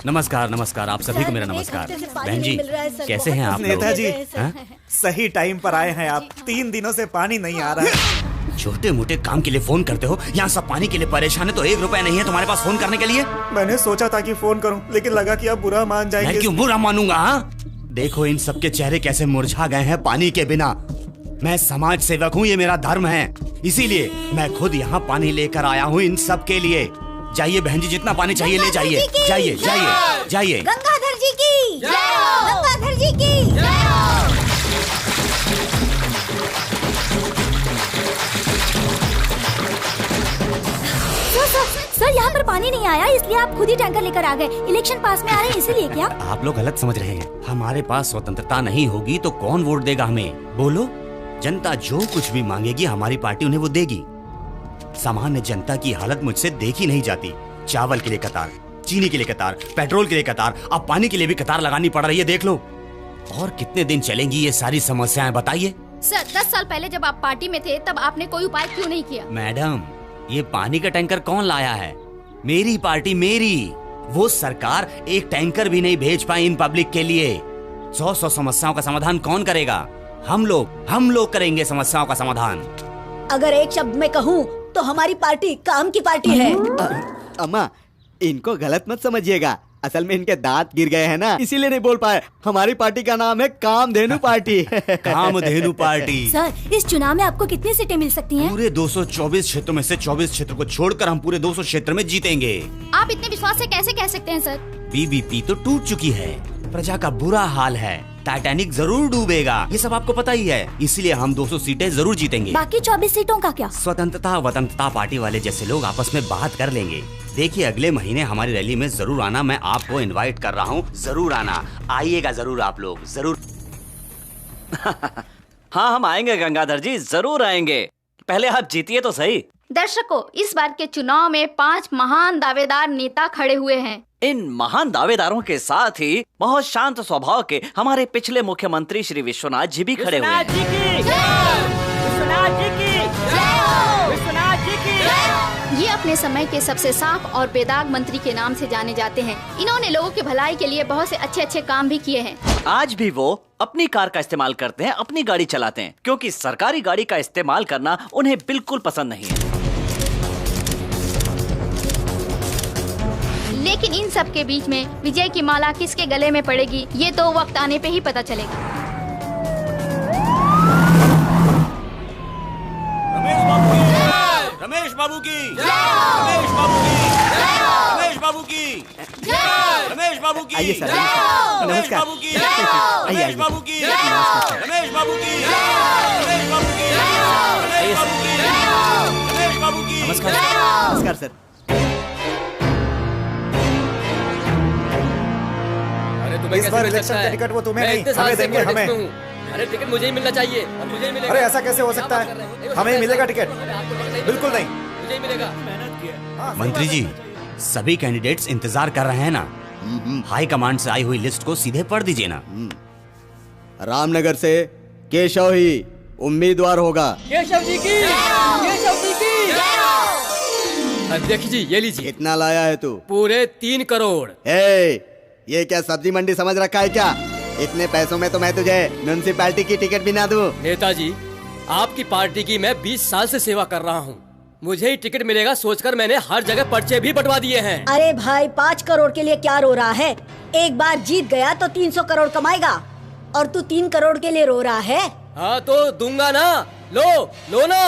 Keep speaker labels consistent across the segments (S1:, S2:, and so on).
S1: नमस्कार नमस्कार, आप सभी को मेरा नमस्कार। बहन जी कैसे हैं आप?
S2: नेताजी सही टाइम पर आए हैं आप। 3 दिनों से पानी नहीं आ रहा है।
S1: छोटे मोटे काम के लिए फोन करते हो, यहाँ सब पानी के लिए परेशान है तो 1 रुपया नहीं है तुम्हारे पास फोन करने के लिए?
S2: मैंने सोचा था कि फोन करूं, लेकिन लगा कि आप बुरा मान जाएंगे।
S1: मैं क्यों बुरा मानूंगा? हाँ देखो इन सबके चेहरे कैसे मुरझा गए हैं पानी के बिना। मैं समाज सेवक हूँ, ये मेरा धर्म है, इसीलिए मैं खुद यहाँ पानी लेकर आया हूँ इन सब के लिए। जाइए बहन जी, जितना पानी चाहिए ले जाइए। जाइए जाइए जाइए।
S3: गंगाधर जी की जय हो, गंगाधर जी की जय हो। सर यहाँ पर पानी नहीं आया, इसलिए आप खुद ही टैंकर लेकर आ गए। इलेक्शन पास में आ रहे हैं इसीलिए क्या?
S1: आप लोग गलत समझ रहे हैं। हमारे पास स्वतंत्रता नहीं होगी तो कौन वोट देगा हमें? बोलो। जनता जो कुछ भी मांगेगी हमारी पार्टी उन्हें वो देगी। सामान्य जनता की हालत मुझसे देखी नहीं जाती। चावल के लिए कतार, चीनी के लिए कतार, पेट्रोल के लिए कतार, अब पानी के लिए भी कतार लगानी पड़ रही है। देख लो। और कितने दिन चलेंगी ये सारी समस्याएं बताइए?
S4: सर 10 साल पहले जब आप पार्टी में थे तब आपने कोई उपाय क्यों नहीं किया?
S1: मैडम ये पानी का टैंकर कौन लाया है? मेरी पार्टी, मेरी। वो सरकार एक टैंकर भी नहीं भेज पाई इन पब्लिक के लिए। 100 समस्याओं का समाधान कौन करेगा? हम लोग करेंगे समस्याओं का समाधान।
S3: अगर एक शब्द में कहूँ तो हमारी पार्टी काम की पार्टी है।
S5: अम्मा इनको गलत मत समझिएगा, असल में इनके दांत गिर गए हैं ना, इसीलिए नहीं बोल पाए। हमारी पार्टी का नाम है Kamdhenu party.
S1: Kamdhenu party.
S3: Sir इस चुनाव में आपको कितनी सीटें मिल सकती हैं?
S1: पूरे 224 क्षेत्रों में से 24 क्षेत्र को छोड़कर हम पूरे 200 क्षेत्र में जीतेंगे।
S4: आप इतने विश्वास से कैसे कह सकते हैं सर?
S1: बीबीपी तो टूट चुकी है, प्रजा का बुरा हाल है, टाइटैनिक जरूर डूबेगा, ये सब आपको पता ही है। इसलिए हम 200 सीटें जरूर जीतेंगे।
S3: बाकी 24 सीटों का क्या?
S1: स्वतंत्रता वतंत्रता पार्टी वाले जैसे लोग आपस में बात कर लेंगे। देखिए अगले महीने हमारी रैली में जरूर आना, मैं आपको इनवाइट कर रहा हूँ, जरूर आना। आइएगा जरूर आप लोग, जरूर।
S6: हाँ हम आएंगे गंगाधर जी, जरूर आएंगे। पहले आप जीतिए तो सही।
S4: दर्शकों इस बार के चुनाव में 5 महान दावेदार नेता खड़े हुए हैं।
S6: इन महान दावेदारों के साथ ही बहुत शांत स्वभाव के हमारे पिछले मुख्यमंत्री श्री विश्वनाथ जी भी खड़े हुए
S4: ये अपने समय के सबसे साफ और बेदाग मंत्री के नाम से जाने जाते हैं। इन्होंने लोगों की भलाई के लिए बहुत से अच्छे काम भी किए हैं।
S6: आज भी वो अपनी कार का इस्तेमाल करते हैं, अपनी गाड़ी चलाते हैं, क्योंकि सरकारी गाड़ी का इस्तेमाल करना उन्हें बिल्कुल पसंद नहीं है।
S4: लेकिन इन सब के बीच में विजय की माला किसके गले में पड़ेगी ये तो वक्त आने पे ही पता चलेगा।
S1: रमेश बाबू की, रमेश बाबू की, रमेश बाबू की, रमेश बाबू की,
S5: आइए सर,
S1: रमेश बाबू की, रमेश बाबू की, रमेश बाबू की, रमेश बाबू की, रमेश बाबू की, रमेश बाबू की।
S5: नमस्कार सर।
S2: इस बार इलेक्शन का टिकट वो तुम्हें नहीं, हमें देंगे, हमें।
S7: अरे टिकट मुझे ही मिलना चाहिए और मुझे ही मिलेगा।
S2: अरे ऐसा कैसे हो सकता है? हमें ही मिलेगा टिकट? बिल्कुल नहीं,
S7: मुझे ही मिलेगा।
S1: मंत्री जी सभी कैंडिडेट्स इंतजार कर रहे हैं ना, हाई कमांड से आई हुई लिस्ट को सीधे पढ़ दीजिए ना।
S5: रामनगर से केशव ही उम्मीदवार होगा।
S7: केशव जी की, केशव जी की। अध्यक्ष जी ये लीजिए।
S5: कितना लाया है तू?
S7: पूरे 3 करोड़।
S5: ये क्या सब्जी मंडी समझ रखा है क्या? इतने पैसों में तो मैं तुझे म्युनिसिपैलिटी की टिकट भी ना दूं।
S7: नेताजी आपकी पार्टी की मैं 20 साल से सेवा कर रहा हूँ, मुझे ही टिकट मिलेगा सोचकर मैंने हर जगह पर्चे भी बंटवा दिए हैं।
S3: अरे भाई 5 करोड़ के लिए क्या रो रहा है? एक बार जीत गया तो 300 करोड़ कमाएगा और तू 3 करोड़ के लिए रो रहा है?
S7: हाँ तो दूंगा ना, लो ना।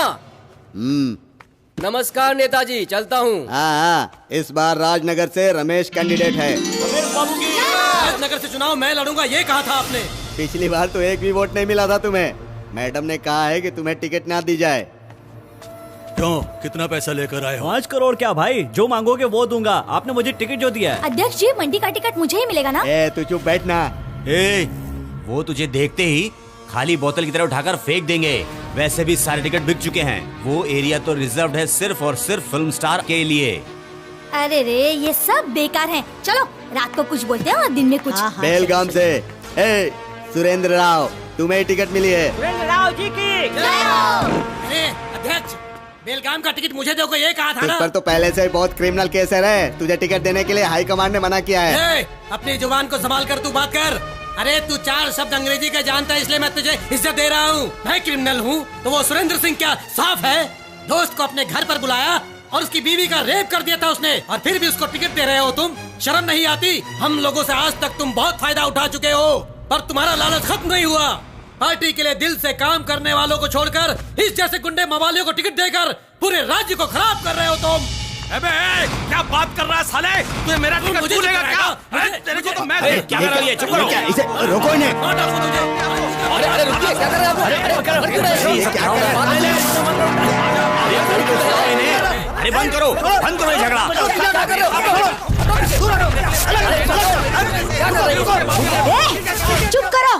S7: नमस्कार नेताजी, चलता हूँ।
S5: हाँ, इस बार राजनगर से रमेश कैंडिडेट है।
S7: रमेश बाबू की राजनगर से चुनाव मैं लड़ूंगा, ये कहा था आपने।
S5: पिछली बार तो एक भी वोट नहीं मिला था तुम्हें। मैडम ने कहा है कि तुम्हें टिकट ना दी जाए।
S8: क्यों, कितना पैसा लेकर आए हो?
S9: 5 करोड़ क्या भाई, जो मांगोगे वो दूंगा। आपने मुझे टिकट जो दिया है।
S3: अध्यक्ष जी मंडी का टिकट मुझे ही मिलेगा ना?
S5: तू चुप बैठना।
S1: वो तुझे देखते ही खाली बोतल की तरह उठाकर फेंक देंगे। वैसे भी सारे टिकट बिक चुके हैं, वो एरिया तो रिजर्व्ड है सिर्फ और सिर्फ फिल्म स्टार के लिए।
S3: अरे रे ये सब बेकार है। चलो रात को कुछ बोलते हैं और दिन में कुछ।
S5: बेलगाम से सुरेंद्र राव, तुम्हें टिकट मिली है।
S7: सुरेंद्र राव जी की। अध्यक्ष
S10: बेलगाम का टिकट मुझे दो को ये कहा था ना।
S5: पर तो पहले से ही बहुत क्रिमिनल केस है रे। तुझे टिकट देने के लिए हाई कमांड ने मना किया है।
S10: अपनी जुबान को संभाल कर तू बात कर। अरे तू 4 शब्द अंग्रेजी का जानता है इसलिए मैं तुझे इज्जत दे रहा हूँ। मैं क्रिमिनल हूँ तो वो सुरेंद्र सिंह क्या साफ है? दोस्त को अपने घर पर बुलाया और उसकी बीवी का रेप कर दिया था उसने, और फिर भी उसको टिकट दे रहे हो तुम? शर्म नहीं आती? हम लोगों से आज तक तुम बहुत फायदा उठा चुके हो, पर तुम्हारा लालच खत्म नहीं हुआ। पार्टी के लिए दिल से काम करने वालों को छोड़कर इस जैसे गुंडे मवालियों को टिकट देकर पूरे राज्य को खराब कर रहे हो तुम।
S11: अबे क्या बात कर रहा है साले? तू मेरा टिकट भूलेगा क्या? तेरे को तो मैं
S1: क्या कर रही है? चुप करो।
S5: इसे रोको इन्हें।
S7: अरे रुकिए, क्या कर रहे हैं?
S1: अरे बंद करो ये झगड़ा।
S3: चुप करो।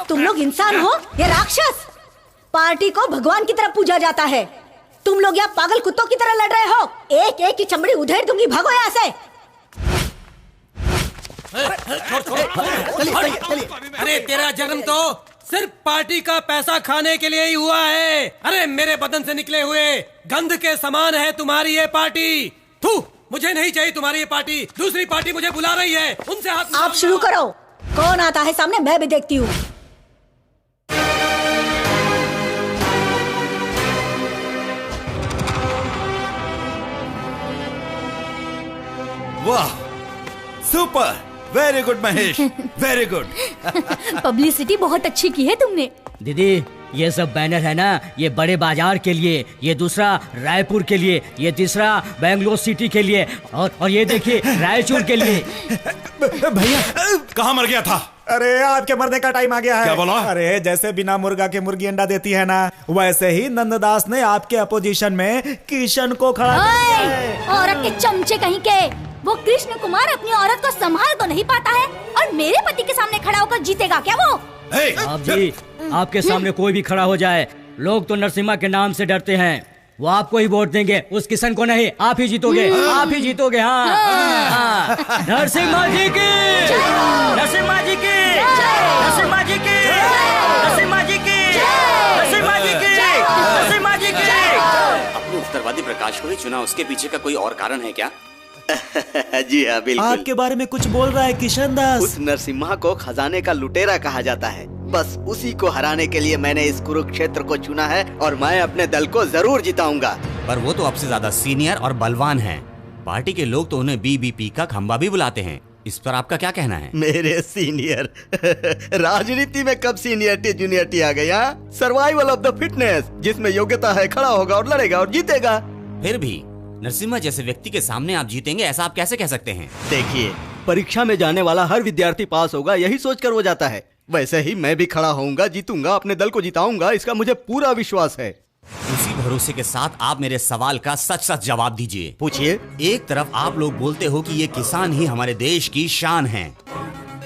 S3: तुम लोग इंसान हो या राक्षस? पार्टी को भगवान की तरह पूजा जाता है, तुम लोग यहाँ पागल कुत्तों की तरह लड़ रहे हो। एक एक की चमड़ी उधेड़ दूंगी, भागो यहाँ से।
S10: अरे तेरा जन्म तो सिर्फ पार्टी का पैसा खाने के लिए ही हुआ है। अरे मेरे बदन से निकले हुए गंध के समान है तुम्हारी ये पार्टी। थू, मुझे नहीं चाहिए तुम्हारी ये पार्टी। दूसरी पार्टी मुझे बुला रही है, उनसे हाथ।
S3: आप शुरू करो। कौन आता है सामने, मैं भी देखती हूँ।
S8: वाह, super, very good Mahesh, very good.
S12: Publicity बहुत अच्छी की है तुमने।
S13: दीदी, ये सब बैनर है ना, ये बड़े बाजार के लिए, ये दूसरा रायपुर के लिए, ये तीसरा बेंगलोर सिटी के लिए, और ये देखिए रायचूर के लिए।
S8: भैया कहाँ मर गया था?
S2: अरे आपके मरने का टाइम आ गया है।
S8: क्या बोला?
S2: अरे जैसे बिना मुर्गा के मुर्गी अंडा देती है ना, वैसे ही नंददास ने आपके अपोजिशन में किशन को खड़ा कर दिया है।
S12: औरत के चमचे कहीं के, वो कृष्ण कुमार अपनी औरत को संभाल तो नहीं पाता है, और मेरे पति के सामने खड़ा होकर जीतेगा क्या वो?
S13: आप जी, आपके सामने कोई भी खड़ा हो जाए, लोग तो नरसिम्हा के नाम से डरते हैं। वो आपको ही वोट देंगे, उस किशन को नहीं। आप ही जीतोगे, आप ही जीतोगे। हाँ, नरसिम्हा जी की, नरसिम्हा जी की, नरसिम्हा जी की, नरसिम्हा जी की, नरसिम्हा जी की, नरसिम्हा जी की।
S1: अपने उत्तरवादी प्रकाश को ही चुना, उसके पीछे का कोई और कारण है क्या?
S5: जी हाँ, बिल्कुल।
S2: आपके बारे में कुछ बोल रहा है किशन दास।
S5: उस नरसिम्हा को खजाने का लुटेरा कहा जाता है। बस उसी को हराने के लिए मैंने इस कुरुक्षेत्र को चुना है, और मैं अपने दल को जरूर जिताऊंगा।
S1: पर वो तो आपसे ज्यादा सीनियर और बलवान हैं। पार्टी के लोग तो उन्हें बीबीपी का खंबा भी बुलाते हैं। इस पर आपका क्या कहना है?
S5: मेरे सीनियर राजनीति में कब सीनियरिटी जूनियरिटी आ गई? सर्वाइवल ऑफ द फिटनेस, जिसमें योग्यता है खड़ा होगा और लड़ेगा और जीतेगा।
S1: फिर भी नरसिम्हा जैसे व्यक्ति के सामने आप जीतेंगे, ऐसा आप कैसे कह सकते हैं?
S5: देखिए, परीक्षा में जाने वाला हर विद्यार्थी पास होगा, यही सोचकर वो जाता है। वैसे ही मैं भी खड़ा होऊंगा, जीतूंगा, अपने दल को जिताऊंगा, इसका मुझे पूरा विश्वास है।
S1: उसी भरोसे के साथ आप मेरे सवाल का सच सच जवाब दीजिए।
S5: पूछिए।
S1: एक तरफ आप लोग बोलते हो कि ये किसान ही हमारे देश की शान हैं,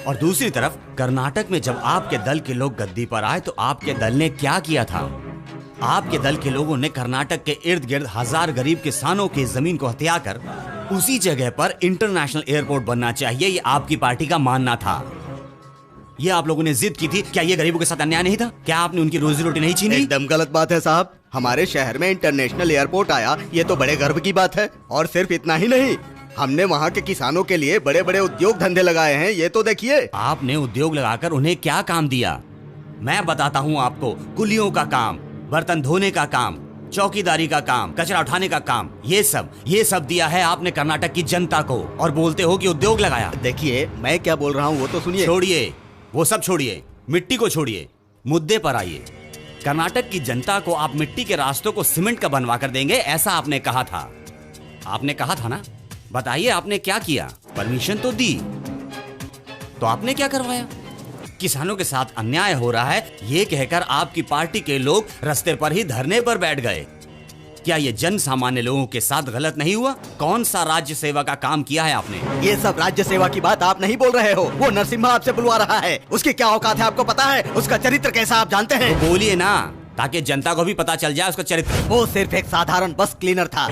S1: और दूसरी तरफ कर्नाटक में जब आपके दल के लोग गद्दी पर आए तो आपके दल ने क्या किया था? आपके दल के लोगों ने कर्नाटक के इर्द गिर्द 1000 गरीब किसानों की जमीन को हत्या कर उसी जगह पर इंटरनेशनल एयरपोर्ट बनना चाहिए, ये आपकी पार्टी का मानना था। ये आप लोगों ने जिद की थी। क्या ये गरीबों के साथ अन्याय नहीं था? क्या आपने उनकी रोजी रोटी नहीं छीनी?
S5: एकदम गलत बात है साहब। हमारे शहर में इंटरनेशनल एयरपोर्ट आया, ये तो बड़े गर्व की बात है। और सिर्फ इतना ही नहीं, हमने वहाँ के किसानों के लिए बड़े बड़े उद्योग धंधे लगाए हैं, ये तो देखिए।
S1: आपने उद्योग लगाकर उन्हें क्या काम दिया? मैं बताता हूँ आपको। कुलियों का काम, बर्तन धोने का काम, चौकीदारी का काम, कचरा उठाने का काम, ये सब दिया है आपने कर्नाटक की जनता को, और बोलते हो कि उद्योग लगाया।
S5: देखिए, मैं क्या बोल रहा हूँ वो तो सुनिए।
S1: छोड़िए, वो सब छोड़िए, मिट्टी को छोड़िए, मुद्दे पर आइए। कर्नाटक की जनता को आप मिट्टी के रास्तों को सीमेंट का बनवा कर देंगे, ऐसा आपने कहा था। आपने कहा था ना? बताइए आपने क्या किया? परमिशन तो दी, तो आपने क्या करवाया? किसानों के साथ अन्याय हो रहा है ये कहकर आपकी पार्टी के लोग रास्ते पर ही धरने पर बैठ गए। क्या ये जन सामान्य लोगों के साथ गलत नहीं हुआ? कौन सा राज्य सेवा का काम किया है आपने?
S5: ये सब राज्य सेवा की बात आप नहीं बोल रहे हो। वो नरसिम्हा आपसे बुलवा रहा है, उसकी क्या औकात है आपको पता है? उसका चरित्र कैसा आप जानते हैं?
S1: तो बोलिए ना, ताकि जनता को भी पता चल जाए उसका चरित्र।
S5: वो सिर्फ एक साधारण बस क्लीनर था।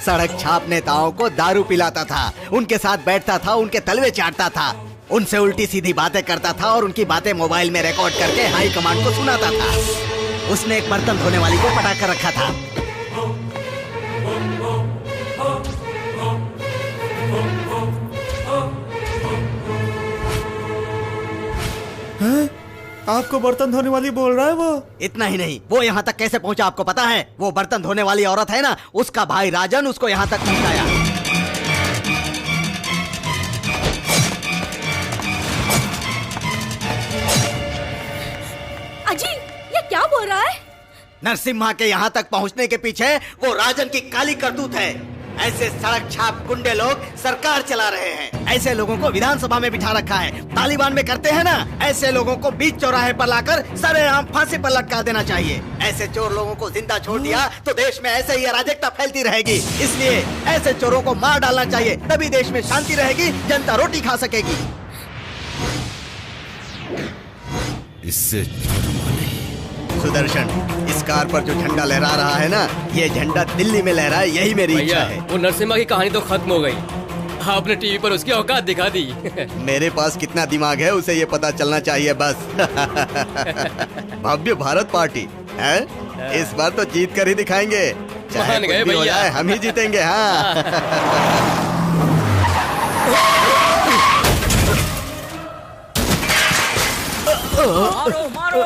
S5: सड़क छाप नेताओं को दारू पिलाता था, उनके साथ बैठता था, उनके तलवे चाटता था, उनसे उल्टी सीधी बातें करता था और उनकी बातें मोबाइल में रिकॉर्ड करके हाई कमांड को सुनाता था। उसने एक बर्तन धोने वाली को पटा कर रखा था।
S2: आपको बर्तन धोने वाली बोल रहा है वो?
S5: इतना ही नहीं, वो यहाँ तक कैसे पहुँचा आपको पता है? वो बर्तन धोने वाली औरत है ना, उसका भाई राजन उसको यहाँ तक पहुँचाया।
S12: अजी, ये क्या बोल रहा है?
S5: नरसिम्हा के यहाँ तक पहुँचने के पीछे वो राजन की काली करतूत है। ऐसे सड़क छाप गुंडे लोग सरकार चला रहे हैं। ऐसे लोगों को विधानसभा में बिठा रखा है। तालिबान में करते हैं ना, ऐसे लोगों को बीच चौराहे पर लाकर सरेआम फांसी पर लटका देना चाहिए। ऐसे चोर लोगों को जिंदा छोड़ दिया तो देश में ऐसे ही अराजकता फैलती रहेगी। इसलिए ऐसे चोरों को मार डालना चाहिए, तभी देश में शांति रहेगी, जनता रोटी खा सकेगी।
S8: इससे
S5: सुदर्शन, इस कार पर जो झंडा लहरा रहा है ना, ये झंडा दिल्ली में लहरा है, यही मेरी इच्छा है।
S7: वो नरसिम्हा की कहानी तो खत्म हो गई, आपने टीवी पर उसकी औकात दिखा दी।
S5: मेरे पास कितना दिमाग है उसे ये पता चलना चाहिए बस। भव्य भारत पार्टी है, इस बार तो जीत कर ही दिखाएंगे, चाहे कुछ भी हो जाए, हम ही जीतेंगे। हाँ
S13: मारो मारो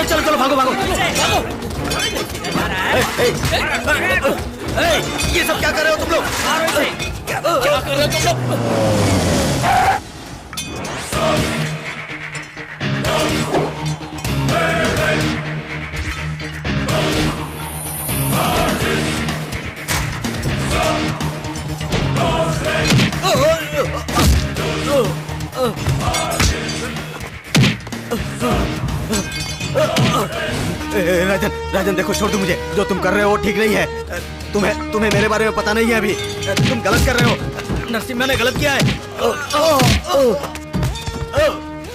S5: चलो चलो भागो भागो। ये सब क्या कर रहे हो तुम लोग? क्या कर रहे हो तुम लोग? राजन, राजन देखो, छोड़ दो मुझे। जो तुम कर रहे हो वो ठीक नहीं है। तुम्हें मेरे बारे में पता नहीं है अभी। तुम गलत कर रहे हो। नरसिम्हा ने गलत किया है।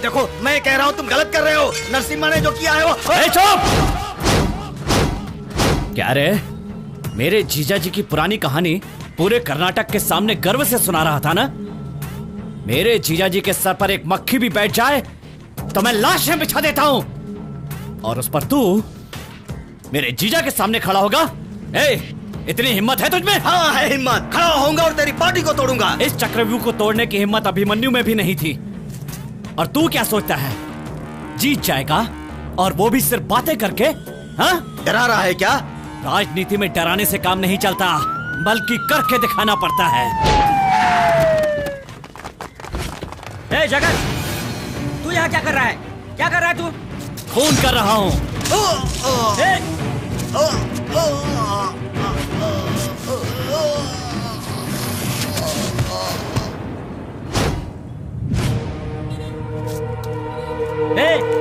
S5: देखो, मैं कह रहा हूँ तुम गलत कर रहे हो। नरसिम्हा ने जो किया है वो।
S9: चुप! क्या रे, मेरे जीजा जी की पुरानी कहानी पूरे कर्नाटक के सामने गर्व से सुना रहा था ना? मेरे जीजा जी के सर पर एक मक्खी भी बैठ जाए तो मैं लाशें बिछा देता हूं, और उस पर तू मेरे जीजा के सामने खड़ा होगा? इतनी हिम्मत है तुझमें?
S5: हाँ है हिम्मत। खड़ा होऊंगा और तेरी पार्टी को तोड़ूंगा।
S9: इस चक्रव्यूह को तोड़ने की हिम्मत अभिमन्यु में भी नहीं थी। और तू क्या सोचता है, जीत जाएगा, और वो भी सिर्फ बातें करके? हाँ,
S5: डरा रहा है क्या?
S9: राजनीति में डराने से काम नहीं चलता, बल्कि करके दिखाना पड़ता है।
S13: जगत, तू यहाँ क्या कर रहा है? क्या कर रहा है तू?
S9: खून कर रहा हूँ।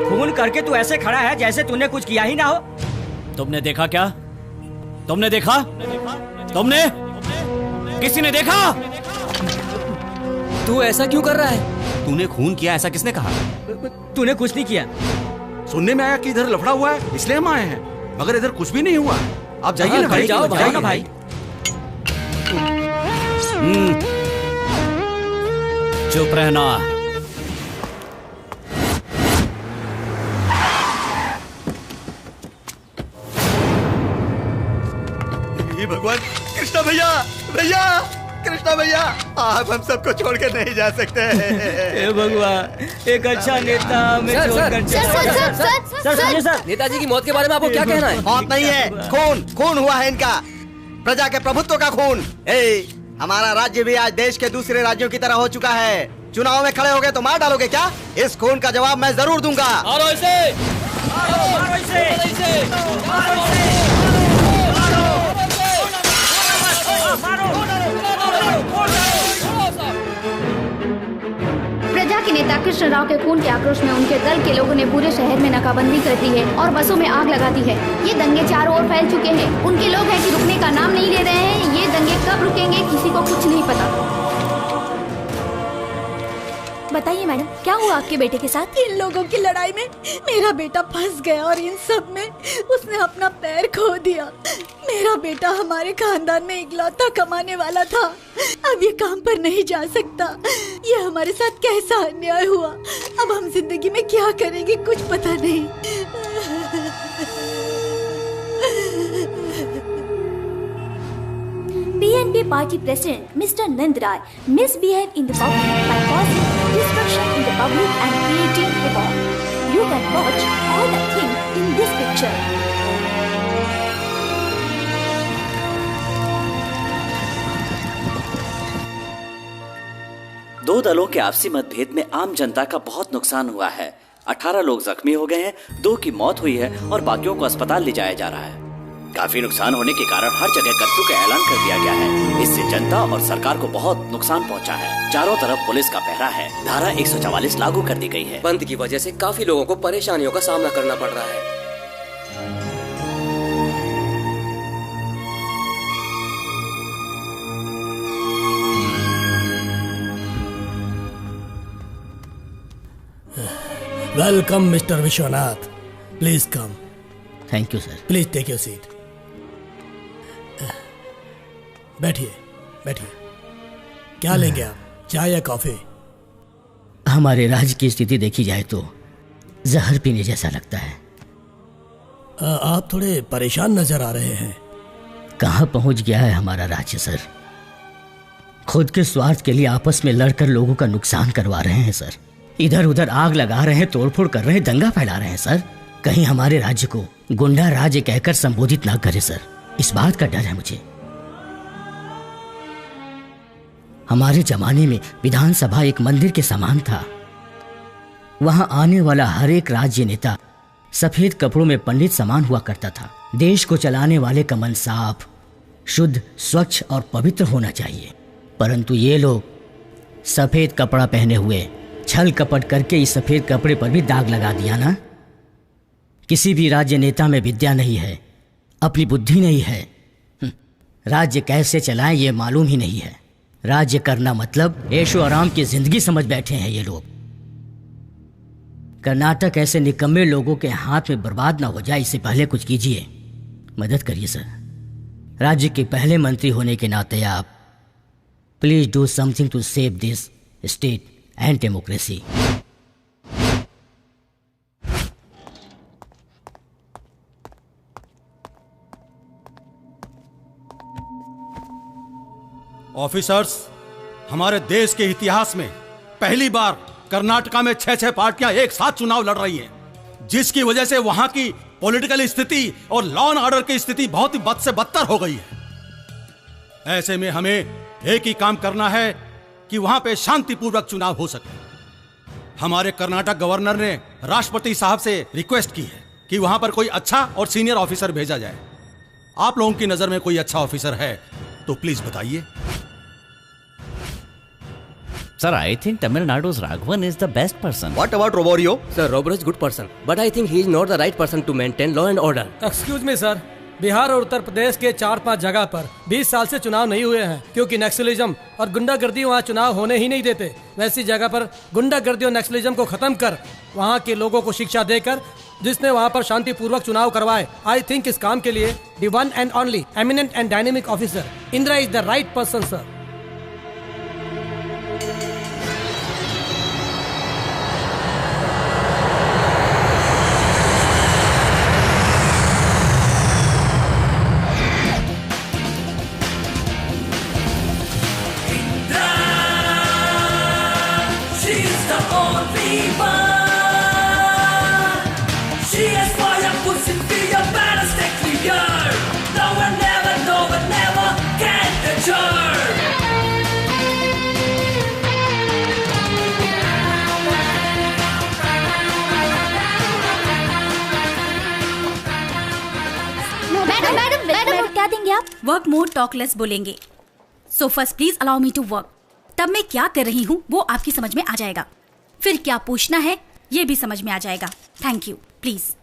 S13: खून करके तू ऐसे खड़ा है जैसे तूने कुछ किया ही ना हो।
S9: तुमने देखा क्या? तुमने देखा? तुमने? किसी ने देखा?
S7: तू ऐसा क्यों कर रहा है?
S1: तूने खून किया ऐसा किसने कहा?
S13: तूने कुछ नहीं किया।
S11: सुनने में आया कि इधर लफड़ा हुआ है, इसलिए हम आए हैं, मगर इधर कुछ भी नहीं हुआ। आप जाइए ना भाई।
S13: जाओ ना भाई।
S9: चुप रहना।
S5: भगवान, कृष्णा भैया, भैया, कृष्णा भैया, आप हम सबको छोड़कर नहीं जा सकते।
S13: हे भगवान, एक अच्छा नेता हमें छोड़कर
S7: सर, नेताजी की मौत के बारे में आपको क्या कहना है?
S5: मौत नहीं है, खून हुआ है इनका, प्रजा के प्रभुत्व का खून। हमारा राज्य भी आज देश के दूसरे राज्यों की तरह हो चुका है। चुनाव में खड़े होगे तो मार डालोगे क्या? इस खून का जवाब मैं जरूर दूंगा।
S7: मारो इसे! मारो इसे!
S4: प्रजा के नेता कृष्ण राव के खून के आक्रोश में उनके दल के लोगों ने पूरे शहर में नाकाबंदी कर दी है और बसों में आग लगा दी है। ये दंगे चारों ओर फैल चुके हैं। उनके लोग हैं कि रुकने का नाम नहीं ले रहे हैं। ये दंगे कब रुकेंगे किसी को कुछ नहीं पता।
S12: बताइए मैडम, क्या हुआ आपके बेटे के साथ?
S3: इन लोगों की लड़ाई में मेरा बेटा फंस गया और इन सब में उसने अपना पैर खो दिया। मेरा बेटा हमारे खानदान में इकलौता कमाने वाला था, अब ये काम पर नहीं जा सकता। ये हमारे साथ कैसा अन्याय हुआ, अब हम जिंदगी में क्या करेंगे कुछ पता नहीं।
S12: BNP party president Mr. Nand Rai misbehaved in the public by causing destruction in the public and creating havoc. You can watch all the things in this picture.
S6: दो दलों के आपसी मतभेद में आम जनता का बहुत नुकसान हुआ है। 18 लोग जख्मी हो गए हैं, 2 की मौत हुई है और बाकियों को अस्पताल ले जाया जा रहा है। काफी नुकसान होने के कारण हर जगह कर्फ्यू का ऐलान कर दिया गया है। इससे जनता और सरकार को बहुत नुकसान पहुंचा है। चारों तरफ पुलिस का पहरा है। धारा 144 लागू कर दी गई है।
S7: बंद की वजह से काफी लोगों को परेशानियों का सामना करना पड़ रहा है।
S10: Welcome mister Vishwanath, please come.
S13: Thank you sir.
S10: Please take your seat. बैठिए बैठिए। क्या लेंगे आप, चाय या कॉफी?
S13: हमारे राज्य की स्थिति देखी जाए तो जहर पीने जैसा लगता है।
S10: आप थोड़े परेशान नजर आ रहे हैं।
S13: कहाँ पहुंच गया है हमारा राज्य सर? खुद के स्वार्थ के लिए आपस में लड़कर लोगों का नुकसान करवा रहे हैं सर। इधर उधर आग लगा रहे हैं, तोड़फोड़ कर रहे हैं, दंगा फैला रहे हैं सर। कहीं हमारे राज्य को गुंडा राज्य कहकर संबोधित ना करे सर, इस बात का डर है मुझे। हमारे जमाने में विधानसभा एक मंदिर के समान था। वहां आने वाला हर एक राज्य नेता सफेद कपड़ों में पंडित समान हुआ करता था। देश को चलाने वाले का मन साफ, शुद्ध, स्वच्छ और पवित्र होना चाहिए। परंतु ये लोग सफेद कपड़ा पहने हुए छल कपट करके इस सफेद कपड़े पर भी दाग लगा दिया ना। किसी भी राज्य नेता में विद्या नहीं है, अपनी बुद्धि नहीं है। राज्य कैसे चलाएं ये मालूम ही नहीं है। राज्य करना मतलब ऐशो आराम की जिंदगी समझ बैठे हैं ये लोग। कर्नाटक ऐसे निकम्मे लोगों के हाथ में बर्बाद ना हो जाए, इससे पहले कुछ कीजिए, मदद करिए सर। राज्य के पहले मंत्री होने के नाते आप please do something to save this state and democracy.
S11: Officers, हमारे देश के इतिहास में पहली बार कर्नाटका में 6 पार्टियां एक साथ चुनाव लड़ रही हैं, जिसकी वजह से वहां की पॉलिटिकल स्थिति और लॉ एंड ऑर्डर की स्थिति बहुत ही बद से बदतर हो गई है। ऐसे में हमें एक ही काम करना है कि वहां पे शांतिपूर्वक चुनाव हो सके। हमारे कर्नाटक गवर्नर ने राष्ट्रपति साहब से रिक्वेस्ट की है कि वहां पर कोई अच्छा और सीनियर ऑफिसर भेजा जाए। आप लोगों की नजर में कोई अच्छा ऑफिसर है तो प्लीज बताइए।
S9: Sir, I think Tamil Nadu's Raghavan is the best person.
S5: What about Roborio?
S7: Sir, Roborio is good person, but I think he is not the right person to maintain law and order.
S10: Excuse me sir, Bihar और उत्तर प्रदेश के 4-5 जगह पर 20 साल से चुनाव नहीं हुए हैं क्योंकि नक्सलिज्म और गुंडागर्दी वहाँ चुनाव होने ही नहीं देते। वैसी जगह पर गुंडागर्दी और नक्सलिज्म को खत्म कर वहाँ के लोगों को शिक्षा देकर जिसने वहाँ पर शांतिपूर्वक चुनाव करवाए, आई थिंक इस काम के लिए the one and only eminent and dynamic officer Indira is the right person sir.
S12: Work more talk less बोलेंगे। So first please allow me to work. तब मैं क्या कर रही हूँ वो आपकी समझ में आ जाएगा, फिर क्या पूछना है ये भी समझ में आ जाएगा। Thank you. प्लीज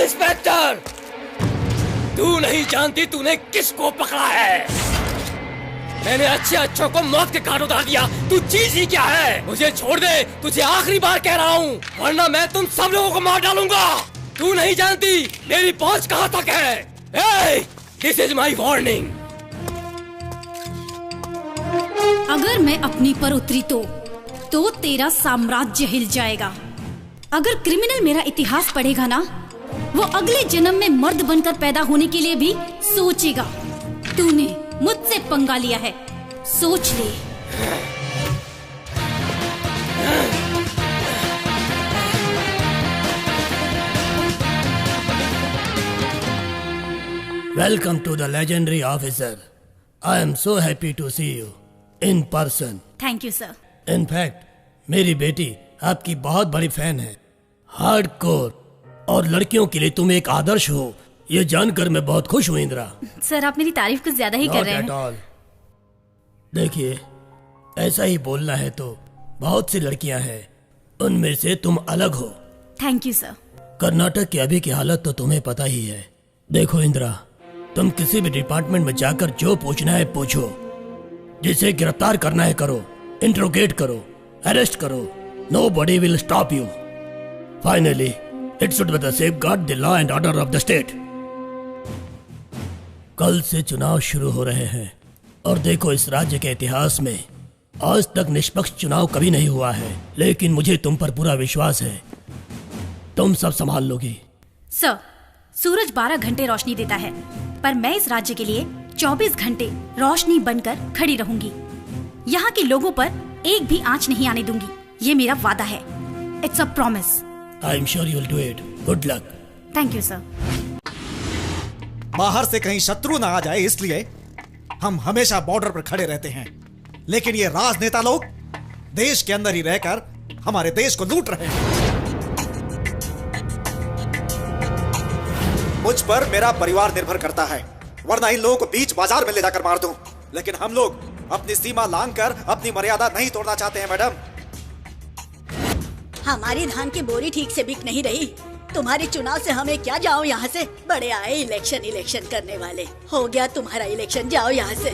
S7: इंस्पेक्टर, तू नहीं जानती तूने किसको पकड़ा है। मैंने अच्छे अच्छों को मौत के घाट उतार दिया। तू चीज ही क्या है? मुझे छोड़ दे, तुझे आखिरी बार कह रहा हूँ, वरना मैं तुम सब लोगों को मार डालूंगा। तू नहीं जानती मेरी पहुंच कहाँ तक है। This is my warning.
S12: अगर मैं अपनी पर उतरी तो तेरा साम्राज्य हिल जाएगा। अगर क्रिमिनल मेरा इतिहास पढ़ेगा ना, वो अगले जन्म में मर्द बनकर पैदा होने के लिए भी सोचेगा। तूने मुझसे पंगा लिया है, सोच ले।
S10: Welcome to the legendary officer. I am so happy to see you in person.
S12: Thank you sir.
S10: In fact, मेरी बेटी आपकी बहुत बड़ी फैन है। हार्डकोर और लड़कियों के लिए तुम एक आदर्श हो, ये जानकर मैं बहुत खुश हूँ इंदिरा।
S12: सर, आप मेरी तारीफ कुछ ज्यादा ही कर रहे हैं।
S10: Not at all. देखिए, ऐसा ही बोलना है तो बहुत सी लड़कियां हैं, उनमें से तुम अलग हो।
S12: Thank you sir.
S10: कर्नाटक की अभी की हालत तो तुम्हें पता ही है। देखो इंदिरा, तुम किसी भी डिपार्टमेंट में जाकर जो पूछना है पूछो, जिसे गिरफ्तार करना है करो, इंट्रोगेट करो, अरेस्ट करो, nobody will stop you. Finally, it should be the safeguard the law and order of the state. कल से चुनाव शुरू हो रहे हैं और देखो, इस राज्य के इतिहास में आज तक निष्पक्ष चुनाव कभी नहीं हुआ है, लेकिन मुझे तुम पर पूरा विश्वास है, तुम सब संभाल लोगी।
S12: सर, सूरज 12 घंटे रोशनी देता है, पर मैं इस राज्य के लिए 24 घंटे रोशनी बनकर खड़ी रहूंगी। यहाँ के लोगों पर एक भी आंच नहीं आने दूंगी, ये मेरा वादा है। It's a promise.
S10: I am sure you will do it. Good luck.
S12: Thank you sir.
S2: बाहर से कहीं शत्रु ना आ जाए, इसलिए हम हमेशा बॉर्डर पर खड़े रहते हैं। लेकिन ये राजनेता लोग देश के अंदर ही रहकर हमारे देश को लूट रहे हैं। मुझ पर मेरा परिवार निर्भर करता है, वरना इन लोगों को बीच बाजार में ले जाकर मार दूं। लेकिन हम लोग अपनी सीमा लांघकर अपनी मर्यादा नहीं तोड़ना चाहते हैं मैडम।
S3: हमारी धान की बोरी ठीक से बिक नहीं रही। तुम्हारे चुनाव से हमें क्या, जाओ यहाँ से। बड़े आए इलेक्शन करने वाले। हो गया तुम्हारा इलेक्शन, जाओ यहाँ से।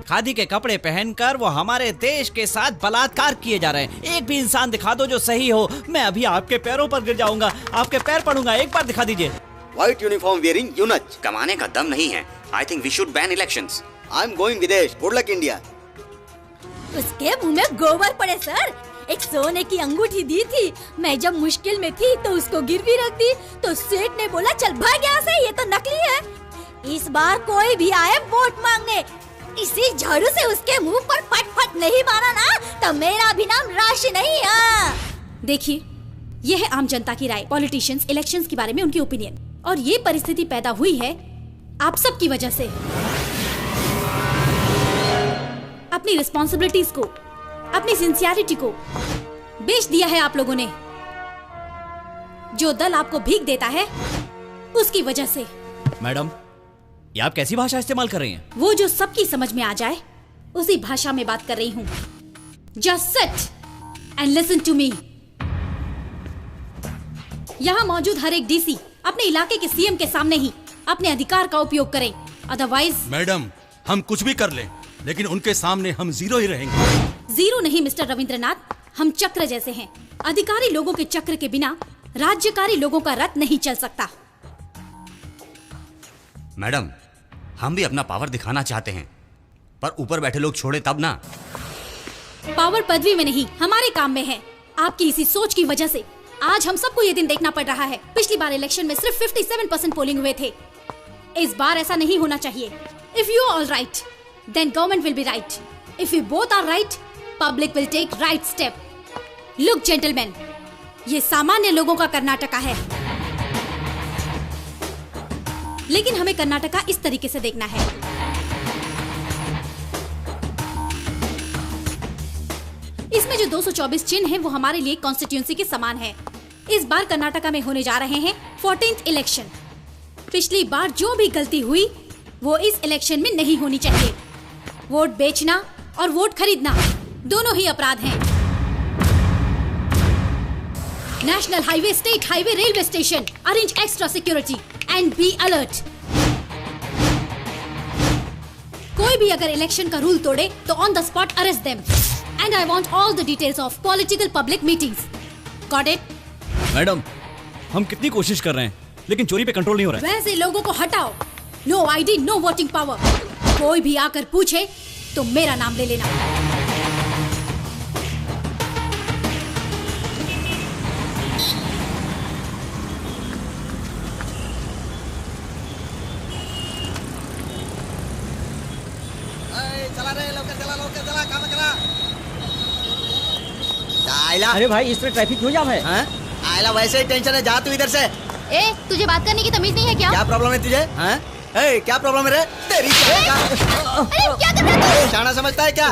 S9: खादी के कपड़े पहनकर वो हमारे देश के साथ बलात्कार किए जा रहे हैं। एक भी इंसान दिखा दो जो सही हो, मैं अभी आपके पैरों पर गिर जाऊंगा, आपके पैर पड़ूंगा। एक बार दिखा दीजिए।
S5: White uniform wearing eunuch.
S1: कमाने का दम नहीं है। I think we should ban elections.
S5: I am going विदेश। Good luck India.
S3: उसके मुंह में गोबर पड़े सर। एक सोने की अंगूठी दी थी, मैं जब मुश्किल में थी तो उसको गिरवी रख दी, तो सेठ ने बोला चल भाग यहाँ से, ये तो नकली है। इस बार कोई भी आए वोट मांगने, इसी झाड़ू से उसके मुंह पर फट नहीं मारा ना तो मेरा भी नाम राशि नहीं है।
S12: देखिए, ये है आम जनता की राय, पॉलिटिशियंस इलेक्शंस के बारे में उनकी ओपिनियन। और ये परिस्थिति पैदा हुई है आप सब की वजह से। अपनी रिस्पॉन्सिबिलिटीज को, अपनी सिंसियरिटी को बेच दिया है आप लोगों ने। जो दल आपको भीख देता है उसकी वजह से।
S9: मैडम, ये आप कैसी भाषा इस्तेमाल कर रही हैं?
S12: वो जो सबकी समझ में आ जाए उसी भाषा में बात कर रही हूँ। Just sit and listen to me। यहाँ मौजूद हर एक डीसी अपने इलाके के सीएम के सामने ही अपने अधिकार का उपयोग करें, अदरवाइज।
S11: मैडम, हम कुछ भी कर लें, लेकिन उनके सामने हम जीरो ही रहेंगे।
S12: जीरो नहीं मिस्टर रविंद्रनाथ, हम चक्र जैसे हैं। अधिकारी लोगों के चक्र के बिना राज्यकारी लोगों का रथ नहीं चल सकता।
S1: मैडम, हम भी अपना पावर दिखाना चाहते हैं, पर ऊपर बैठे लोग छोड़े तब ना।
S12: पावर पदवी में नहीं, हमारे काम में है। आपकी इसी सोच की वजह से आज हम सबको ये दिन देखना पड़ रहा है। पिछली बार इलेक्शन में सिर्फ 57% पोलिंग हुए थे। इस बार ऐसा नहीं होना चाहिए। If you are all right, then government will be right. If you both are right, public will take right step. Look gentleman, ये सामान्य लोगों का कर्नाटका है, लेकिन हमें कर्नाटका इस तरीके से देखना है। इसमें जो 224 चिन्ह हैं, वो हमारे लिए कॉन्स्टिट्यूएंसी के समान है। इस बार कर्नाटका में होने जा रहे हैं 14th इलेक्शन। पिछली बार जो भी गलती हुई वो इस इलेक्शन में नहीं होनी चाहिए। वोट बेचना और वोट खरीदना दोनों ही अपराध हैं। National highway, state highway, railway station, arrange extra security and be alert. कोई भी अगर इलेक्शन का रूल तोड़े तो on the spot arrest them. And I want all the details of political public meetings. Got it?
S9: Madam, हम कितनी कोशिश कर रहे हैं, लेकिन चोरी पे कंट्रोल नहीं हो रहा है।
S12: वैसे लोगों को हटाओ। No ID, no voting power. कोई भी आकर पूछे तो मेरा नाम ले लेना।
S10: अरे भाई, इस तरह ट्रैफिक क्यों जाम है?
S5: आयला वैसे ही टेंशन है, जा तू इधर से।
S4: ए, तुझे बात करने की तमीज नहीं है क्या?
S5: क्या प्रॉब्लम है तुझे? ए, क्या प्रॉब्लम है रे? तेरी क्या?
S4: अरे क्या कर रहा है तू?
S5: शाना समझता है क्या?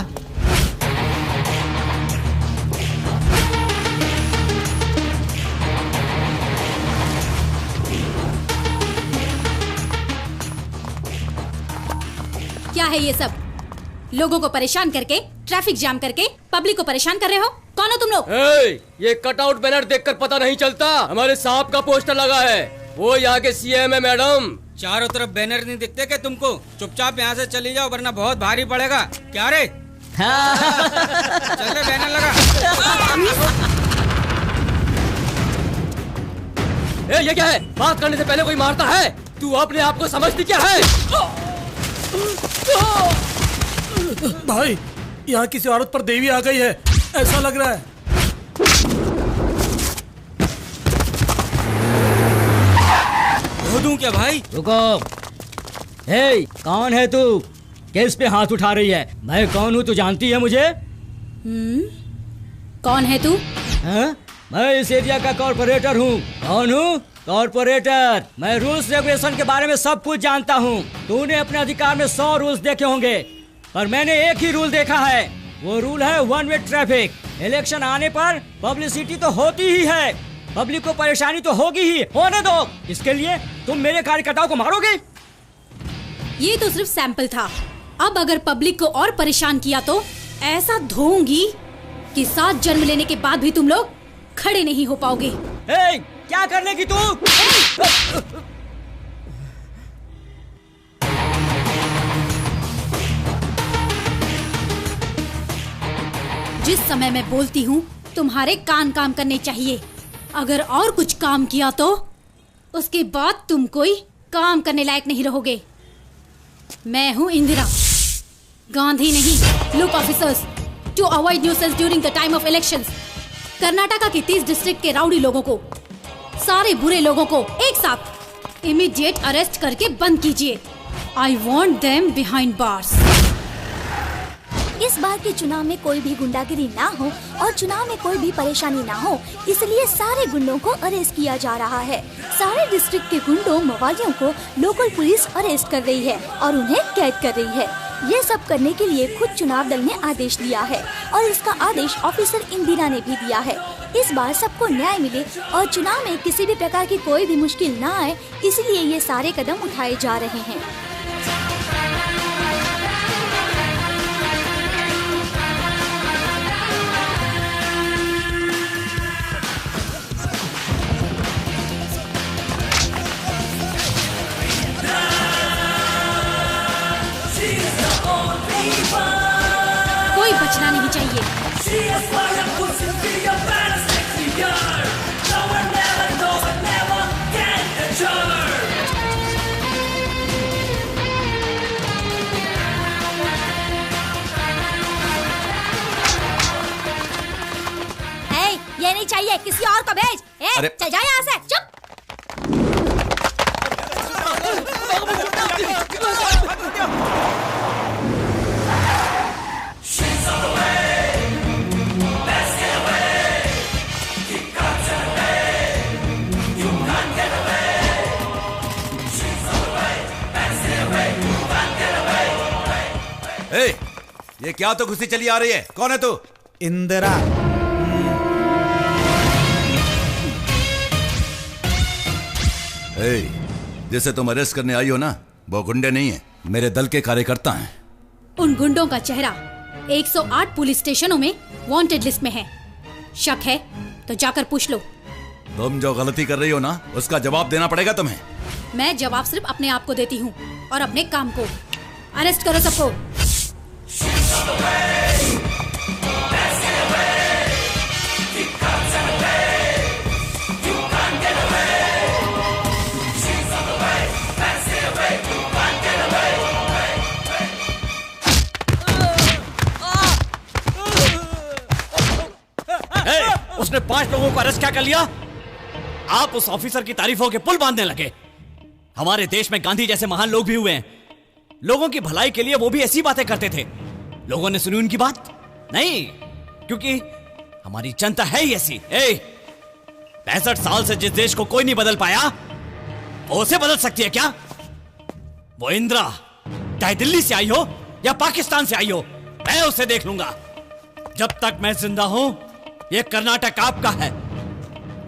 S12: क्या है ये सब? लोगों को परेशान करके, ट्रैफिक जाम करके पब्लिक को परेशान कर रहे हो। कौन हो तुम लोग?
S7: ये कटआउट बैनर देखकर पता नहीं चलता हमारे साहब का पोस्टर लगा है। वो यहाँ के सीएम है मैडम।
S13: चारों तरफ बैनर नहीं दिखते क्या तुमको? चुपचाप यहाँ से चली जाओ, वरना बहुत भारी पड़ेगा। क्या रे? चल रे, बैनर लगा।
S7: ये क्या है? बात करने से पहले कोई मारता है? तू अपने आप को समझती क्या है?
S10: भाई, यहाँ किसी औरत पर देवी आ गई है, ऐसा लग रहा है।
S13: धो दूं क्या भाई? रुको। हे, कौन है तू? किस पे हाथ उठा रही है? मैं कौन हूँ, तू जानती है मुझे?
S12: कौन है तू?
S13: मैं इस एरिया का कॉर्पोरेटर हूँ। कौन हूँ? कॉर्पोरेटर। मैं रूल्स रेगुलेशन के बारे में सब कुछ जानता हूँ। तूने अपने अधिकार में 100 रूल्स देखे होंगे, पर मैंने एक ही रूल देखा है, वो रूल है वन वे ट्रैफिक। इलेक्शन आने पर पब्लिसिटी तो होती ही है, पब्लिक को परेशानी तो होगी ही, होने दो। इसके लिए तुम मेरे कार्यकर्ताओं को मारोगे?
S12: ये तो सिर्फ सैंपल था। अब अगर पब्लिक को और परेशान किया तो ऐसा धोऊंगी कि 7 जन्म लेने के बाद भी तुम लोग खड़े नहीं हो पाओगे।
S13: क्या करने की तू?
S12: जिस समय मैं बोलती हूँ तुम्हारे कान काम करने चाहिए। अगर और कुछ काम किया तो उसके बाद तुम कोई काम करने लायक नहीं रहोगे। मैं हूँ इंदिरा, गांधी नहीं। Look officers, to avoid nuisance during the time of elections. Karnataka के 30 डिस्ट्रिक्ट के राउडी लोगों को, सारे बुरे लोगों को एक साथ इमीडिएट अरेस्ट करके बंद कीजिए। I want them behind bars.
S14: इस बार के चुनाव में कोई भी गुंडागिरी ना हो और चुनाव में कोई भी परेशानी ना हो, इसलिए सारे गुंडों को अरेस्ट किया जा रहा है। सारे डिस्ट्रिक्ट के गुंडों मवालियों को लोकल पुलिस अरेस्ट कर रही है और उन्हें कैद कर रही है। ये सब करने के लिए खुद चुनाव दल ने आदेश दिया है और इसका आदेश ऑफिसर इंदिरा ने भी दिया है। इस बार सबको न्याय मिले और चुनाव में किसी भी प्रकार की कोई भी मुश्किल ना आए, इसलिए ये सारे कदम उठाए जा रहे हैं।
S12: कोई बचना नहीं चाहिए।
S14: ये नहीं चाहिए, किसी और को भेज। चल जा यहाँ से, चुप।
S8: ये क्या तो घुसी चली आ रही है? कौन है तू?
S2: इंदिरा।
S8: जिसे तुम अरेस्ट करने आई हो ना, वो गुंडे नहीं है, मेरे दल के कार्यकर्ता हैं।
S12: उन गुंडों का चेहरा 108 पुलिस स्टेशनों में वांटेड लिस्ट में है। शक है तो जाकर पूछ लो।
S8: तुम जो गलती कर रही हो ना, उसका जवाब देना पड़ेगा तुम्हें।
S12: मैं जवाब सिर्फ अपने आप को देती हूँ और अपने काम को। अरेस्ट करो सबको।
S9: उसने 5 लोगों को अरेस्ट क्या कर लिया? आप उस ऑफिसर की तारीफों के पुल बांधने लगे। हमारे देश में गांधी जैसे महान लोग भी हुए हैं। लोगों की भलाई के लिए वो भी ऐसी बातें करते थे। लोगों ने सुनी उनकी बात? नहीं, क्योंकि हमारी जनता है ही ऐसी। 65 साल से जिस देश को कोई नहीं बदल पाया, वो उसे बदल सकती है क्या? वो इंदिरा चाहे दिल्ली से आई हो या पाकिस्तान से आई हो, मैं उसे देख लूंगा। जब तक मैं जिंदा हूं, ये कर्नाटक आपका है।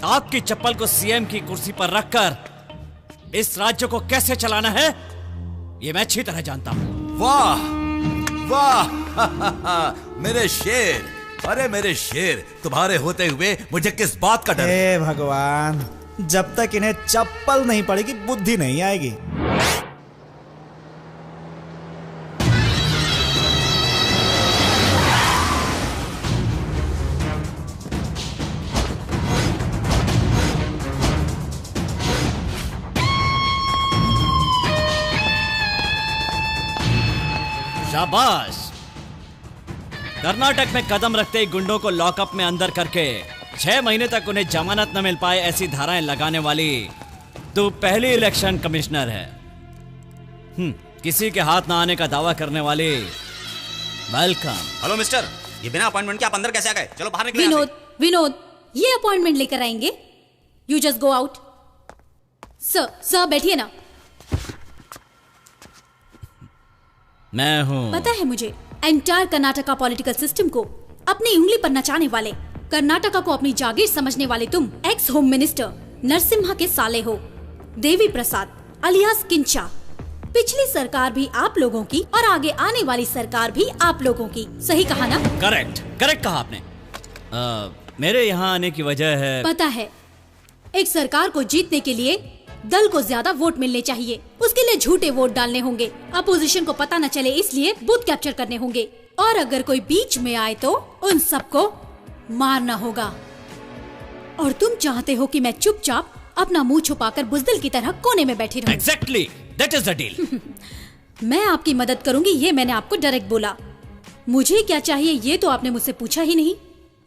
S9: आपकी चप्पल को सीएम की कुर्सी पर रखकर इस राज्य को कैसे चलाना है, ये मैं अच्छी तरह जानता हूं।
S8: वाह वाह मेरे शेर, अरे मेरे शेर, तुम्हारे होते हुए मुझे किस बात का डर?
S2: हे भगवान, जब तक इन्हें चप्पल नहीं पड़ेगी बुद्धि नहीं आएगी।
S9: शाबाश। कर्नाटक में कदम रखते ही गुंडों को लॉकअप में अंदर करके 6 महीने तक उन्हें जमानत न मिल पाए, ऐसी धाराएं लगाने वाली तू पहली इलेक्शन कमिश्नर है। किसी के हाथ ना आने का दावा करने वाली। वेलकम।
S1: हेलो मिस्टर, ये बिना अपॉइंटमेंट के आप अंदर कैसे आ गए? चलो बाहर निकलो।
S12: विनोद, ये अपॉइंटमेंट लेकर आएंगे। You just go out. Sir बैठिए ना।
S9: मैं हूं।
S12: पता है मुझे, एंटायर कर्नाटका पॉलिटिकल सिस्टम को अपनी उंगली पर नचाने वाले, कर्नाटका को अपनी जागीर समझने वाले तुम एक्स होम मिनिस्टर नरसिम्हा के साले हो, देवी प्रसाद अलियास किंचा। पिछली सरकार भी आप लोगों की और आगे आने वाली सरकार भी आप लोगों की। सही कहा ना?
S9: करेक्ट कहा आपने। मेरे यहाँ आने की वजह है,
S12: पता है, एक सरकार को जीतने के लिए दल को ज्यादा वोट मिलने चाहिए। उसके लिए झूठे वोट डालने होंगे, अपोजिशन को पता न चले इसलिए बूथ कैप्चर करने होंगे, और अगर कोई बीच में आए तो उन सबको मारना होगा। और तुम चाहते हो कि मैं चुपचाप अपना मुंह छुपाकर बुजदिल की तरह कोने में बैठी रहूं।
S9: Exactly, that is the deal.
S12: मैं आपकी मदद करूंगी, ये मैंने आपको डायरेक्ट बोला। मुझे क्या चाहिए ये तो आपने मुझसे पूछा ही नहीं।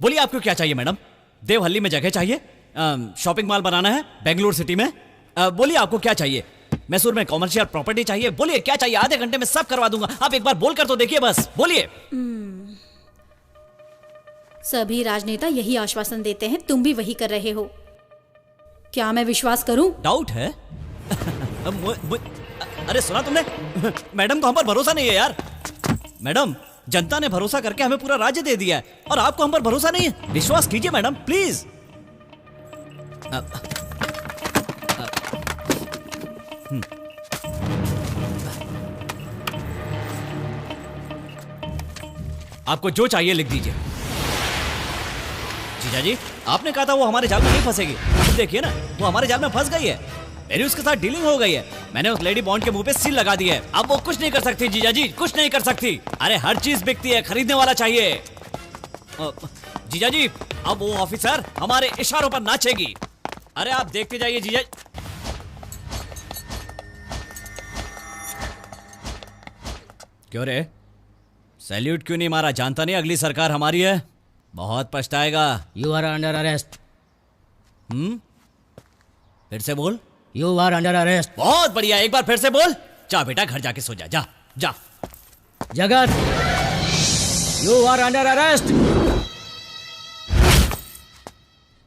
S9: बोलिए आपको क्या चाहिए मैडम? देवहल्ली में जगह चाहिए, शॉपिंग मॉल बनाना है बेंगलुरु सिटी में। बोलिए आपको क्या चाहिए? मैसूर में कॉमर्शियल प्रॉपर्टी चाहिए। बोलिए क्या चाहिए, आधे घंटे में सब करवा दूंगा। आप एक बार बोल कर तो देखिए, बस बोलिए।
S12: सभी राजनेता यही आश्वासन देते हैं, तुम भी वही कर रहे हो। क्या मैं विश्वास करूं?
S9: डाउट है? अरे सुना तुमने? मैडम को हम पर भरोसा नहीं है यार। मैडम, जनता ने भरोसा करके हमें पूरा राज्य दे दिया है और आपको हम पर भरोसा नहीं है। विश्वास कीजिए मैडम प्लीज। आपको जो चाहिए लिख दीजिए। जीजा जी, आपने कहा था वो हमारे जाल में नहीं फंसेगी। देखिए ना, वो हमारे जाल में फंस गई है। मेरी उसके साथ डीलिंग हो गई है। मैंने उस लेडी बॉन्ड के मुंह पे सील लगा दी है। अब वो कुछ नहीं कर सकती जीजा जी, कुछ नहीं कर सकती। अरे हर चीज बिकती है, खरीदने वाला चाहिए। जीजा जी, अब वो ऑफिसर हमारे इशारों पर नाचेगी। अरे आप देखते जाइए जीजा। क्यों रे, सैल्यूट क्यों नहीं मारा? जानता नहीं अगली सरकार हमारी है, बहुत पछताएगा।
S13: You are under arrest.
S9: फिर से बोल।
S13: You are under arrest.
S9: बहुत बढ़िया, एक बार फिर से बोल। जा बेटा, घर जाके सो जा। जा जा।
S13: जगत, यू आर अंडर अरेस्ट।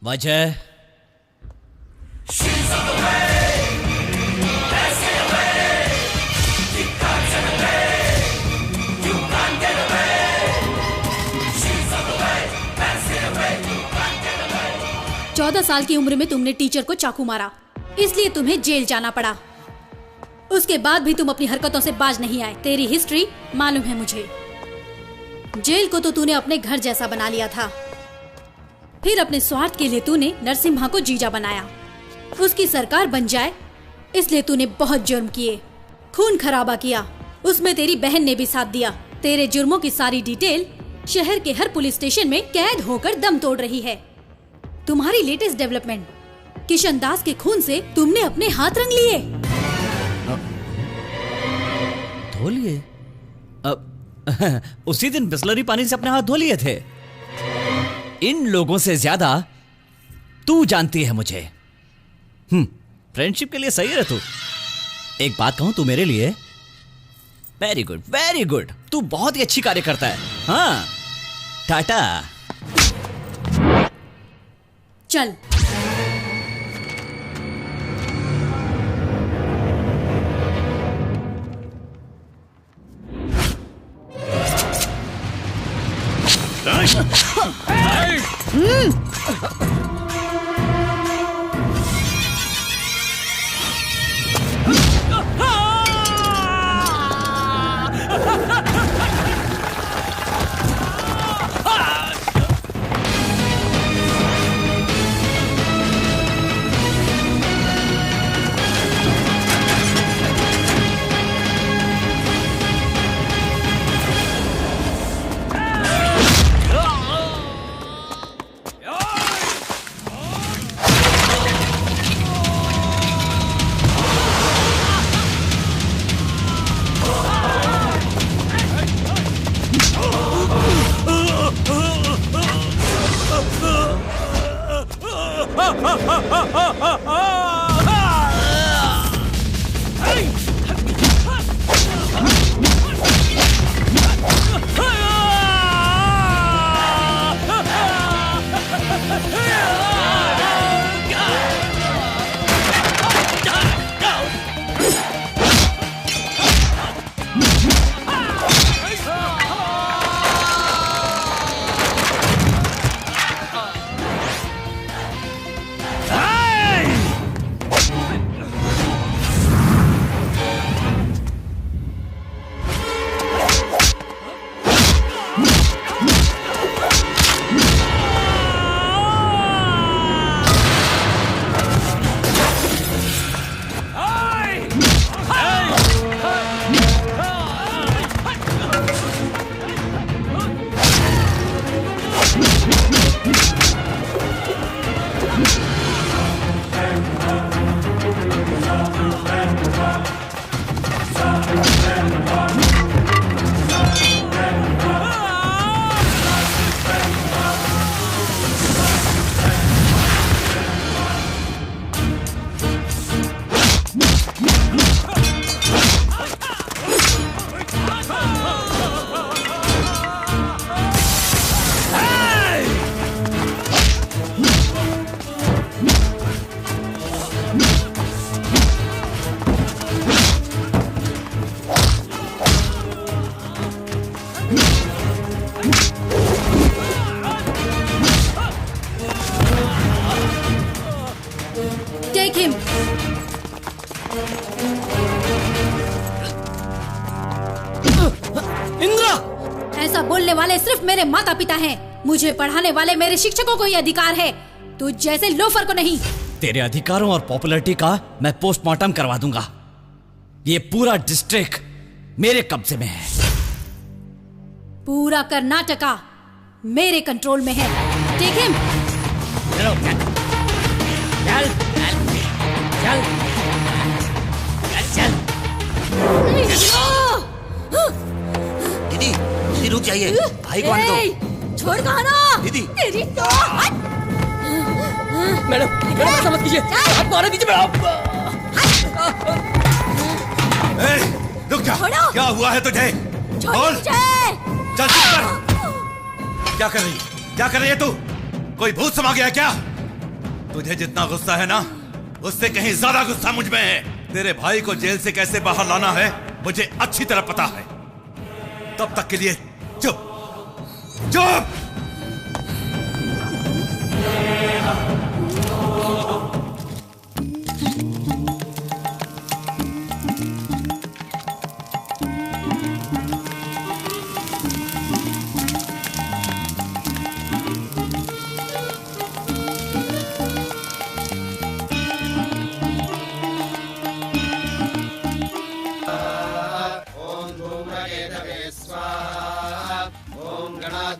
S9: वजह?
S12: चौदह साल की उम्र में तुमने टीचर को चाकू मारा, इसलिए तुम्हें जेल जाना पड़ा। उसके बाद भी तुम अपनी हरकतों से बाज नहीं आए। तेरी हिस्ट्री मालूम है मुझे। जेल को तो तूने अपने घर जैसा बना लिया था, फिर अपने स्वार्थ के लिए तूने नरसिम्हा को जीजा बनाया। उसकी सरकार बन जाए इसलिए तूने बहुत जुर्म किए, खून खराबा किया। उसमें तेरी बहन ने भी साथ दिया। तेरे जुर्मों की सारी डिटेल शहर के हर पुलिस स्टेशन में कैद होकर दम तोड़ रही है। तुम्हारी लेटेस्ट डेवलपमेंट, किशन दास के खून से तुमने अपने हाथ रंग लिए।
S9: धो लिए? उसी दिन बिस्लरी पानी से अपने हाथ धो लिए थे। इन लोगों से ज्यादा तू जानती है मुझे। फ्रेंडशिप के लिए सही है तू। एक बात कहूं, तू मेरे लिए वेरी गुड, वेरी गुड। तू बहुत ही अच्छी कार्य करता है। हाँ, टाटा।
S12: चल। Take him.
S9: इंद्रा!
S12: ऐसा बोलने वाले सिर्फ मेरे माता पिता हैं। मुझे पढ़ाने वाले मेरे शिक्षकों को ही अधिकार है, तू जैसे लोफर को नहीं।
S9: तेरे अधिकारों और पॉपुलैरिटी का मैं पोस्टमार्टम करवा दूंगा। ये पूरा डिस्ट्रिक्ट मेरे कब्जे में है।
S12: पूरा कर्नाटका मेरे कंट्रोल में है। Take him.
S13: चल चल चल चल।
S1: दीदी, दीदी रुक जाइए, भाई को आने दो।
S3: छोड़ कहा ना
S1: दीदी।
S3: तेरी तो
S7: मैडम ऐसा मत कीजिए, आपको आने दीजिए मैडम।
S8: रुक जा, क्या हुआ है तुझे? बोल, चल क्या कर रही है तू? कोई भूत समा गया क्या? तुझे जितना गुस्सा है ना, उससे कहीं ज्यादा गुस्सा मुझ में है। तेरे भाई को जेल से कैसे बाहर लाना है मुझे अच्छी तरह पता है। तब तक के लिए चुप चुप।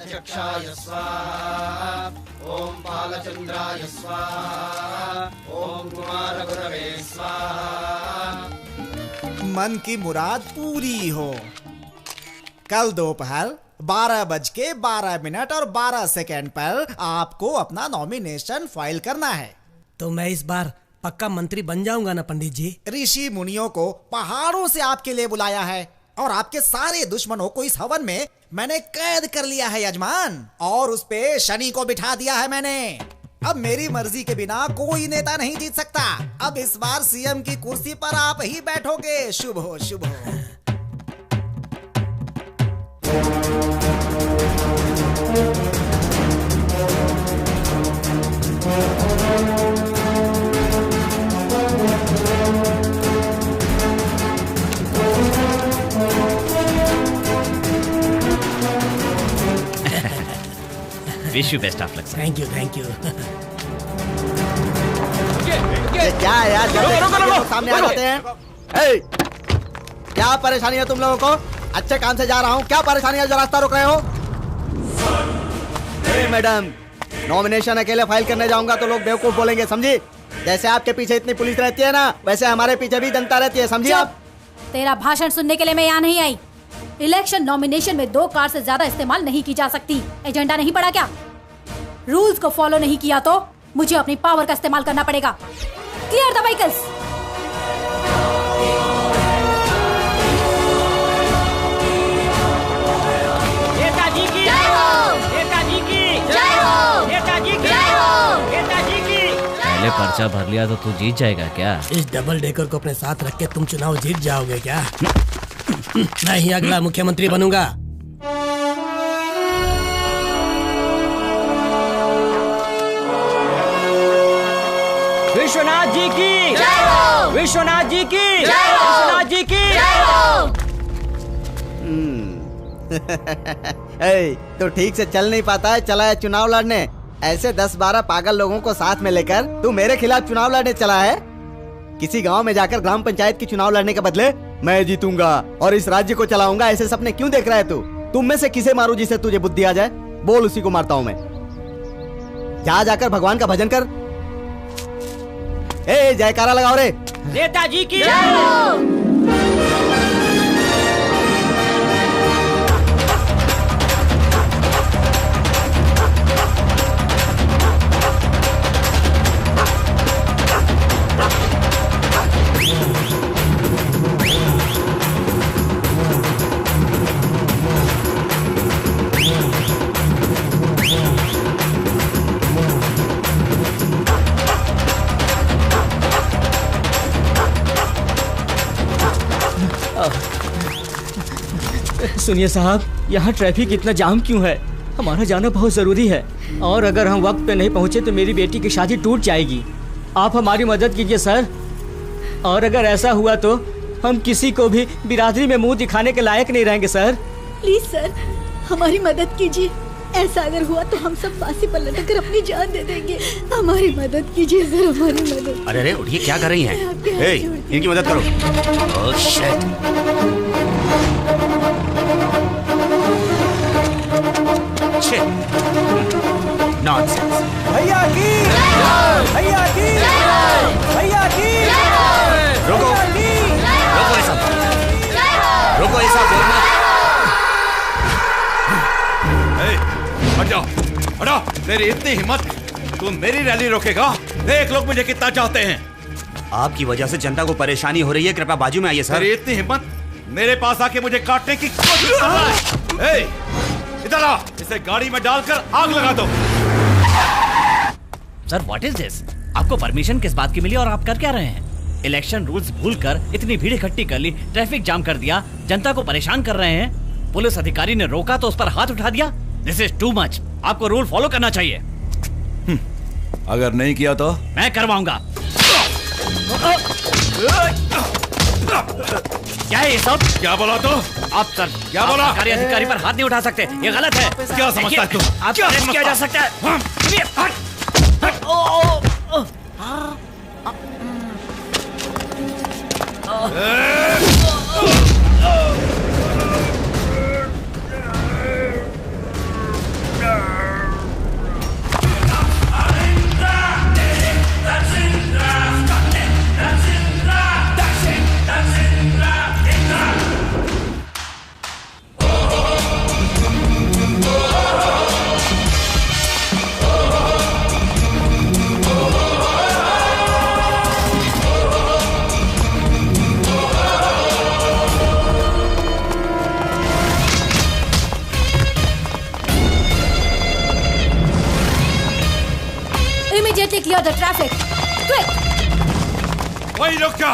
S5: चक्षाय स्वाहा, ओम पालचंद्राय स्वाहा, ओम कुमार गुरवे स्वाहा।
S2: मन की मुराद पूरी हो। कल दोपहर 12:12 और 12 सेकेंड पर आपको अपना नॉमिनेशन फाइल करना है।
S10: तो मैं इस बार पक्का मंत्री बन जाऊंगा ना पंडित जी?
S2: ऋषि मुनियों को पहाड़ों से आपके लिए बुलाया है और आपके सारे दुश्मनों को इस हवन में मैंने कैद कर लिया है यजमान, और उस पे शनि को बिठा दिया है मैंने। अब मेरी मर्जी के बिना कोई नेता नहीं जीत सकता। अब इस बार सीएम की कुर्सी पर आप ही बैठोगे। शुभ हो, शुभ हो।
S9: Wish you best of luck.
S10: Thank you thank you.
S5: क्या यार, सामने आ जाते हैं। क्या परेशानी है तुम लोगों को? अच्छे काम से जा रहा हूँ, क्या परेशानी है जो रास्ता रोक रहे हो? मैडम, नॉमिनेशन अकेले फाइल करने जाऊंगा तो लोग बेवकूफ बोलेंगे, समझी? जैसे आपके पीछे इतनी पुलिस रहती है ना, वैसे हमारे पीछे भी जनता रहती है, समझी आप?
S12: तेरा भाषण सुनने के लिए मैं यहाँ नहीं आई। इलेक्शन नॉमिनेशन में 2 कार से ज्यादा इस्तेमाल नहीं की जा सकती। एजेंडा नहीं पढ़ा क्या? रूल्स को फॉलो नहीं किया तो मुझे अपनी पावर का इस्तेमाल करना पड़ेगा। Clear the vehicles.
S13: नेताजी की जय हो, नेताजी की जय हो, नेताजी की जय हो, नेताजी की।
S9: पहले पर्चा भर लिया तो तू जीत जाएगा क्या?
S10: इस डबल डेकर को अपने साथ रख के तुम चुनाव जीत जाओगे क्या? मैं ही अगला मुख्यमंत्री बनूंगा।
S13: विश्वनाथ जी की जय हो, विश्वनाथ जी की जय हो, विश्वनाथ जी की जय हो।
S5: तो ठीक से चल नहीं पाता है, चला है चुनाव लड़ने। ऐसे 10-12 पागल लोगों को साथ में लेकर तू मेरे खिलाफ चुनाव लड़ने चला है? किसी गांव में जाकर ग्राम पंचायत की चुनाव लड़ने के बदले मैं जीतूंगा और इस राज्य को चलाऊंगा, ऐसे सपने क्यों देख रहा है तू? तुम में से किसे मारूं जिससे तुझे बुद्धि आ जाए? बोल उसी को मारता हूं मैं। जा जाकर भगवान का भजन कर। ए जयकारा लगाओ रे।
S13: नेताजी की सुनिए साहब, यहाँ ट्रैफिक इतना जाम क्यों है? हमारा जाना बहुत जरूरी है और अगर हम वक्त पे नहीं पहुँचे तो मेरी बेटी की शादी टूट जाएगी। आप हमारी मदद कीजिए सर, और अगर ऐसा हुआ तो हम किसी को भी बिरादरी में मुंह दिखाने के लायक नहीं रहेंगे सर।
S3: प्लीज सर, हमारी मदद कीजिए। ऐसा अगर हुआ तो हम सब फांसी पर लटक कर अपनी जान दे देंगे। हमारी मदद कीजिए सर, हमारी मदद।
S1: अरे उठिए, क्या कर रही हैं? ए, इनकी मदद करो। Oh shit. नॉनसेंस।
S2: भैया की, भैया की, भैया की।
S1: रुको, रुको ऐसा, रुको ऐसा बोलना।
S8: हट जाओ, हटो। तेरी इतनी हिम्मत, तू मेरी रैली रोकेगा? देख लोग मुझे कितना चाहते हैं।
S1: आपकी वजह से जनता को परेशानी हो रही है, कृपया बाजू में आइए सर।
S8: तेरी इतनी हिम्मत, मेरे पास आके मुझे काटने की कोशिश कर रहा है। इधर आ, इसे गाड़ी में डालकर आग लगा दो।
S9: Sir what is this? आपको परमिशन किस बात की मिली और आप कर क्या रहे हैं? इलेक्शन रूल्स भूलकर इतनी भीड़ इकट्ठी कर ली, ट्रैफिक जाम कर दिया, जनता को परेशान कर रहे हैं। पुलिस अधिकारी ने रोका तो उस पर हाथ उठा दिया। This is too much. आपको रूल फॉलो करना चाहिए।
S8: अगर नहीं किया तो
S9: मैं करवाऊंगा। क्या है ये सब?
S8: क्या बोला तो?
S9: आप सर,
S8: क्या बोला?
S9: सरकारी अधिकारी पर हाथ नहीं उठा सकते, ये गलत है।
S8: क्या समझता है तू?
S9: आप अरेस्ट किया जा सकता है।
S14: Immediately clear the traffic. Quick!
S8: वही रुक जा।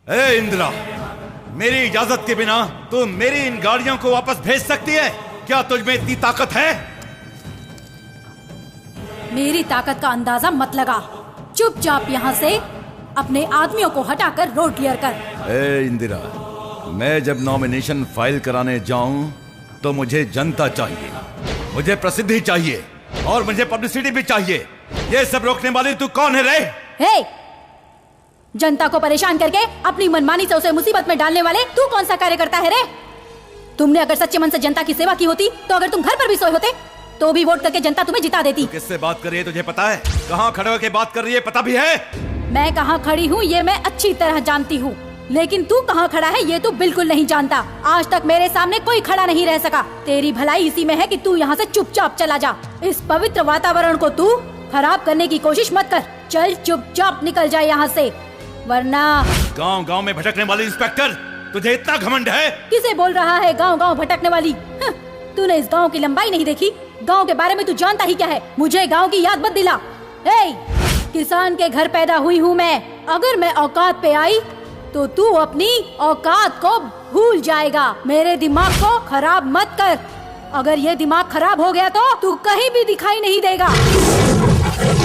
S8: ए इंदिरा, मेरी इजाजत के बिना तू मेरी इन गाड़ियों को वापस भेज सकती है? क्या तुझ में इतनी ताकत है?
S12: मेरी ताकत का अंदाजा मत लगा। चुपचाप यहाँ से अपने आदमियों को हटाकर रोड क्लियर कर।
S8: ए इंदिरा, मैं जब नॉमिनेशन फाइल कराने जाऊं तो मुझे जनता चाहिए, मुझे प्रसिद्धि चाहिए और मुझे पब्लिसिटी भी चाहिए। ये सब रोकने वाली तू कौन है रे?
S12: हे! जनता को परेशान करके अपनी मनमानी से उसे मुसीबत में डालने वाले तू कौन सा कार्य करता है रे? तुमने अगर सच्चे मन से जनता की सेवा की होती तो अगर तुम घर पर भी सोए होते तो भी वोट करके जनता तुम्हें जिता देती।
S8: किससे बात कर रही है तुझे पता है? कहाँ खड़े होकर बात कर रही है पता भी है?
S12: मैं कहाँ खड़ी हूँ ये मैं अच्छी तरह जानती हूँ, लेकिन तू कहाँ खड़ा है ये तू बिल्कुल नहीं जानता। आज तक मेरे सामने कोई खड़ा नहीं रह सका। तेरी भलाई इसी में है कि तू यहाँ से चुपचाप चला जा। इस पवित्र वातावरण को तू खराब करने की कोशिश मत कर। चल चुपचाप निकल जाए यहाँ से, वरना।
S8: गांव गांव में भटकने वाली इंस्पेक्टर, तुझे इतना घमंड है?
S12: किसे बोल रहा है गांव गांव भटकने वाली? तूने इस गांव की लंबाई नहीं देखी? गांव के बारे में तू जानता ही क्या है? मुझे गांव की याद मत दिला। किसान के घर पैदा हुई हूँ मैं। अगर मैं औकात पे आई तो तू अपनी औकात को भूल जाएगा। मेरे दिमाग को खराब मत कर। अगर ये दिमाग खराब हो गया तो तू कहीं भी दिखाई नहीं देगा।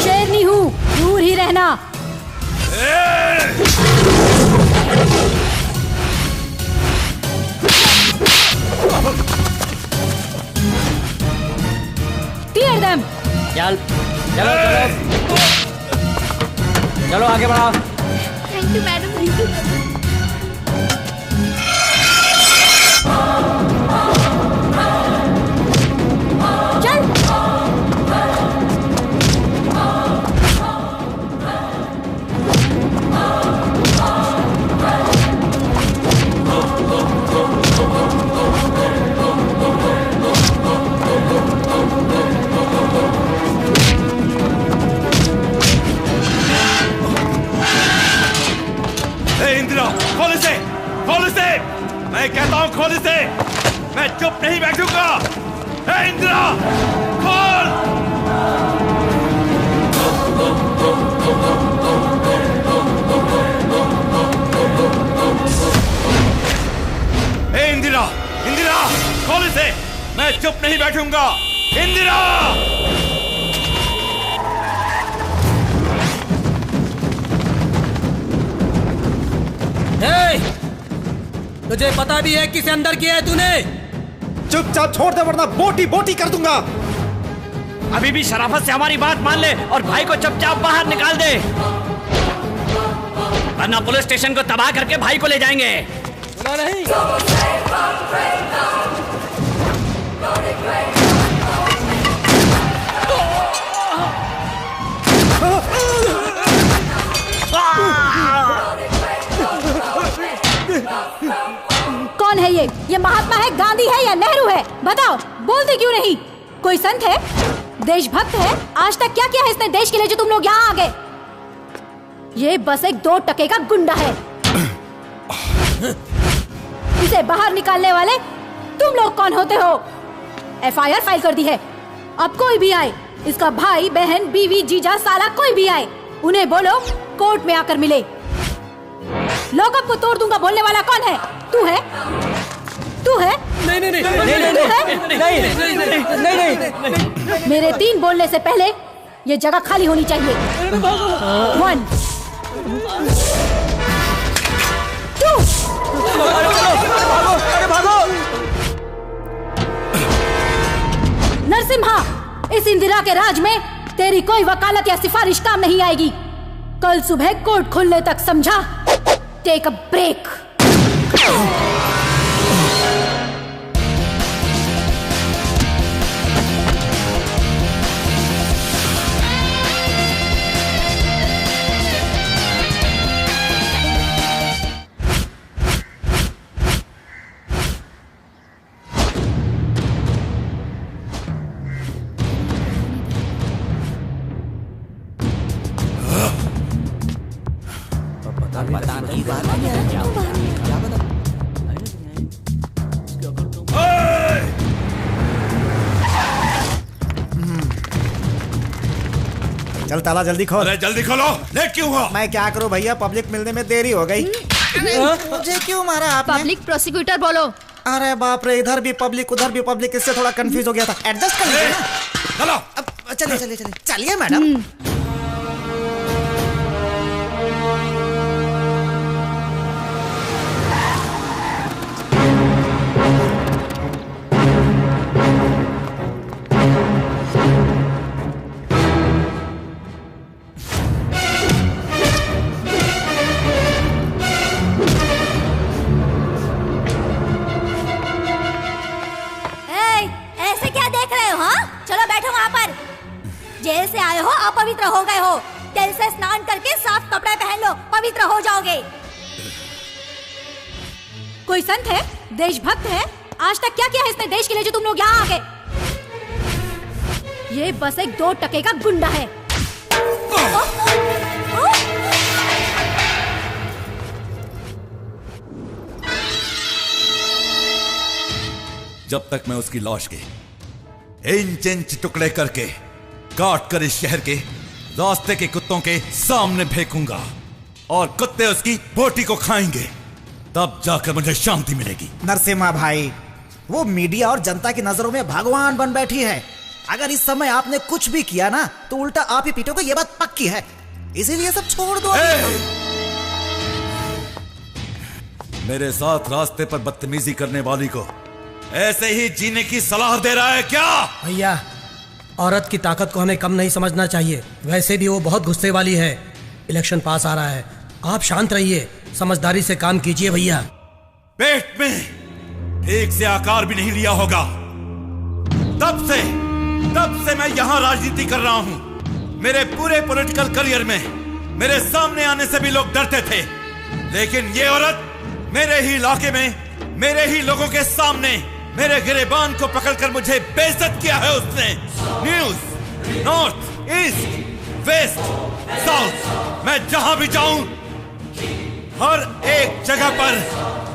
S12: शेरनी हूँ, दूर ही रहना। Tear them.
S13: चल चलो चलो चलो आगे बढ़ाओ।
S4: Thank you madam.
S8: मैं कहता हूँ खोल इसे, मैं चुप नहीं बैठूंगा। हे इंदिरा, खोल। हे इंदिरा, इंदिरा खोल इसे, मैं चुप नहीं बैठूंगा। इंदिरा!
S10: तुझे पता भी है किसे अंदर किया है तूने?
S2: चुपचाप छोड़ दे वरना बोटी बोटी कर दूंगा।
S9: अभी भी शराफत से हमारी बात मान ले और भाई को चुपचाप बाहर निकाल दे, वरना पुलिस स्टेशन को तबाह करके भाई को ले जाएंगे।
S10: सुना नहीं?
S12: कौन है ये महात्मा है, गांधी है या नेहरू है? बताओ, बोलते क्यों नहीं? कोई संत है, देशभक्त है? आज तक क्या किया है इसने देश के लिए जो तुम लोग यहाँ आ गए? ये बस एक 2 टके का गुंडा है। इसे बाहर निकालने वाले तुम लोग कौन होते हो? FIR फाइल कर दी है। अब कोई भी आए, इसका भाई, बहन, बीवी, जीजा, साला कोई भी आए, उन्हें बोलो कोर्ट में आकर मिले। लॉकअप को तोड़ दूंगा बोलने वाला कौन है? तू है? तू है?
S10: नहीं नहीं नहीं
S12: नहीं। मेरे 3 बोलने से पहले ये जगह खाली होनी चाहिए। 1 2 नरसिम्हा, इस इंदिरा के राज में तेरी कोई वकालत या सिफारिश काम नहीं आएगी। कल सुबह कोर्ट खुलने तक, समझा? Take a break.
S2: चल ताला जल्दी खोल।
S8: अरे जल्दी खोलो, लेट क्यों हुआ?
S2: मैं क्या करूं भैया, पब्लिक मिलने में देरी हो गई। मुझे क्यों मारा आपने?
S4: पब्लिक प्रोसिक्यूटर बोलो।
S2: अरे बाप रे, इधर भी पब्लिक उधर भी पब्लिक, इससे थोड़ा कंफ्यूज हो गया था। एडजस्ट कर लीजिए ना।
S8: चलो
S2: अब चलिए चलिए चलिए चलिए मैडम।
S14: जेल से आए हो, अपवित्र हो गए हो। तेल से स्नान करके साफ कपड़े पहन लो, पवित्र हो जाओगे।
S12: कोई संत है, देशभक्त है? आज तक क्या किया है इसने देश के लिए जो तुम लोग यहाँ आ गए? ये बस एक 2 टके का गुंडा है।
S8: जब तक मैं उसकी लाश के इंच इंच टुकड़े करके काट कर इस शहर के रास्ते के कुत्तों के सामने फेंकूंगा और कुत्ते उसकी बोटी को खाएंगे, तब जाकर मुझे शांति मिलेगी।
S2: नरसिम्हा भाई, वो मीडिया और जनता की नजरों में भगवान बन बैठी है। अगर इस समय आपने कुछ भी किया ना तो उल्टा आप ही पीटोगे, ये बात पक्की है। इसीलिए सब छोड़ दो।
S8: मेरे साथ रास्ते पर बदतमीजी करने वाली को ऐसे ही जीने की सलाह दे रहा है क्या?
S10: भैया, औरत की ताकत को हमें कम नहीं समझना चाहिए। वैसे भी वो बहुत गुस्से वाली है। इलेक्शन पास आ रहा है, आप शांत रहिए, समझदारी से काम कीजिए भैया।
S8: पेट में ठीक से आकार भी नहीं लिया होगा। तब से मैं यहाँ राजनीति कर रहा हूँ। मेरे पूरे पॉलिटिकल करियर में मेरे सामने आने से भी लोग डरते थे, लेकिन ये औरत मेरे ही इलाके में मेरे ही लोगों के सामने मेरे गिरेबान को पकड़कर मुझे बेइज्जत किया है उसने। News, north, east, west, south, मैं जहां भी जाऊं हर एक जगह पर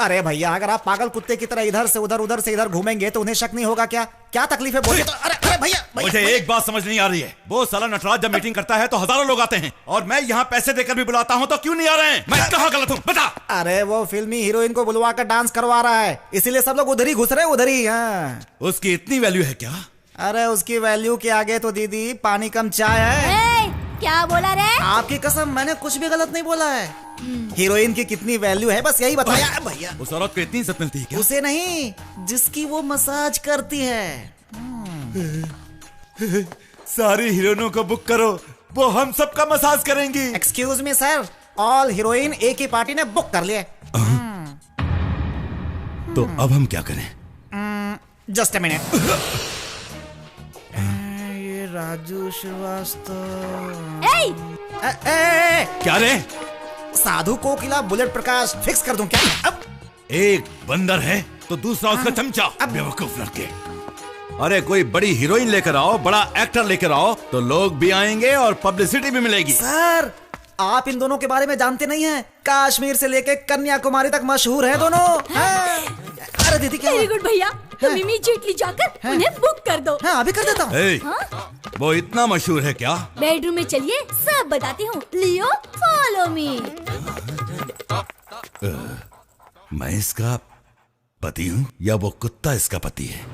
S2: अरे भैया, अगर आप पागल कुत्ते की तरह इधर से उधर घूमेंगे तो उन्हें शक नहीं होगा क्या? क्या तकलीफ है बोलिए तो। अरे अरे भैया,
S8: मुझे एक बात समझ नहीं आ रही है। वो साला नटराज जब मीटिंग करता है तो हजारों लोग आते हैं, और मैं यहाँ पैसे देकर भी बुलाता हूँ तो क्यों नहीं आ रहे हैं? मैं कहाँ गलत हूँ बता।
S2: अरे वो फिल्मी हीरोइन को बुलवा कर डांस करवा रहा है, इसीलिए सब लोग उधर ही घुस रहे, उधर ही। हाँ,
S8: उसकी इतनी वैल्यू है क्या?
S2: अरे उसकी वैल्यू के आगे तो दीदी पानी कम चाय है।
S14: क्या बोला रे?
S2: आपकी कसम, मैंने कुछ भी गलत नहीं बोला है। हीरोइन की कितनी वैल्यू है बस यही बताया भैया।
S8: उस औरत को इतनी इज्जत मिलती है क्या?
S2: उसे नहीं, जिसकी वो मसाज करती है।
S8: सारी हीरोइनों को बुक करो, वो हम सबका मसाज करेंगी।
S2: Excuse me sir, all heroine एक ही पार्टी ने बुक कर लिए।
S8: तो अब हम क्या करें?
S2: Just a minute. ये राजू श्रीवास्तव।
S8: क्या रे?
S2: साधु कोकिला बुलेट प्रकाश फिक्स कर दूं क्या? अब
S8: एक बंदर है तो दूसरा उसका चमचा। अब बेवकूफ लड़के। अरे कोई बड़ी हीरोइन लेकर आओ, बड़ा एक्टर लेकर आओ, तो लोग भी आएंगे और पब्लिसिटी भी मिलेगी।
S2: सर, आप इन दोनों के बारे में जानते नहीं हैं। कश्मीर से लेके कन्याकुमारी तक मशहूर है दोनों। अरे दीदी क्या?
S3: वेरी गुड भैया, तुम इमीडिएटली जाकर उन्हें बुक कर दो।
S2: हाँ, अभी कर देता
S8: हूँ। वो इतना मशहूर है क्या?
S14: बेडरूम में चलिए, सब बताती हूँ। लियो, फॉलो मी।
S8: मैं इसका पति हूँ या वो कुत्ता इसका पति है?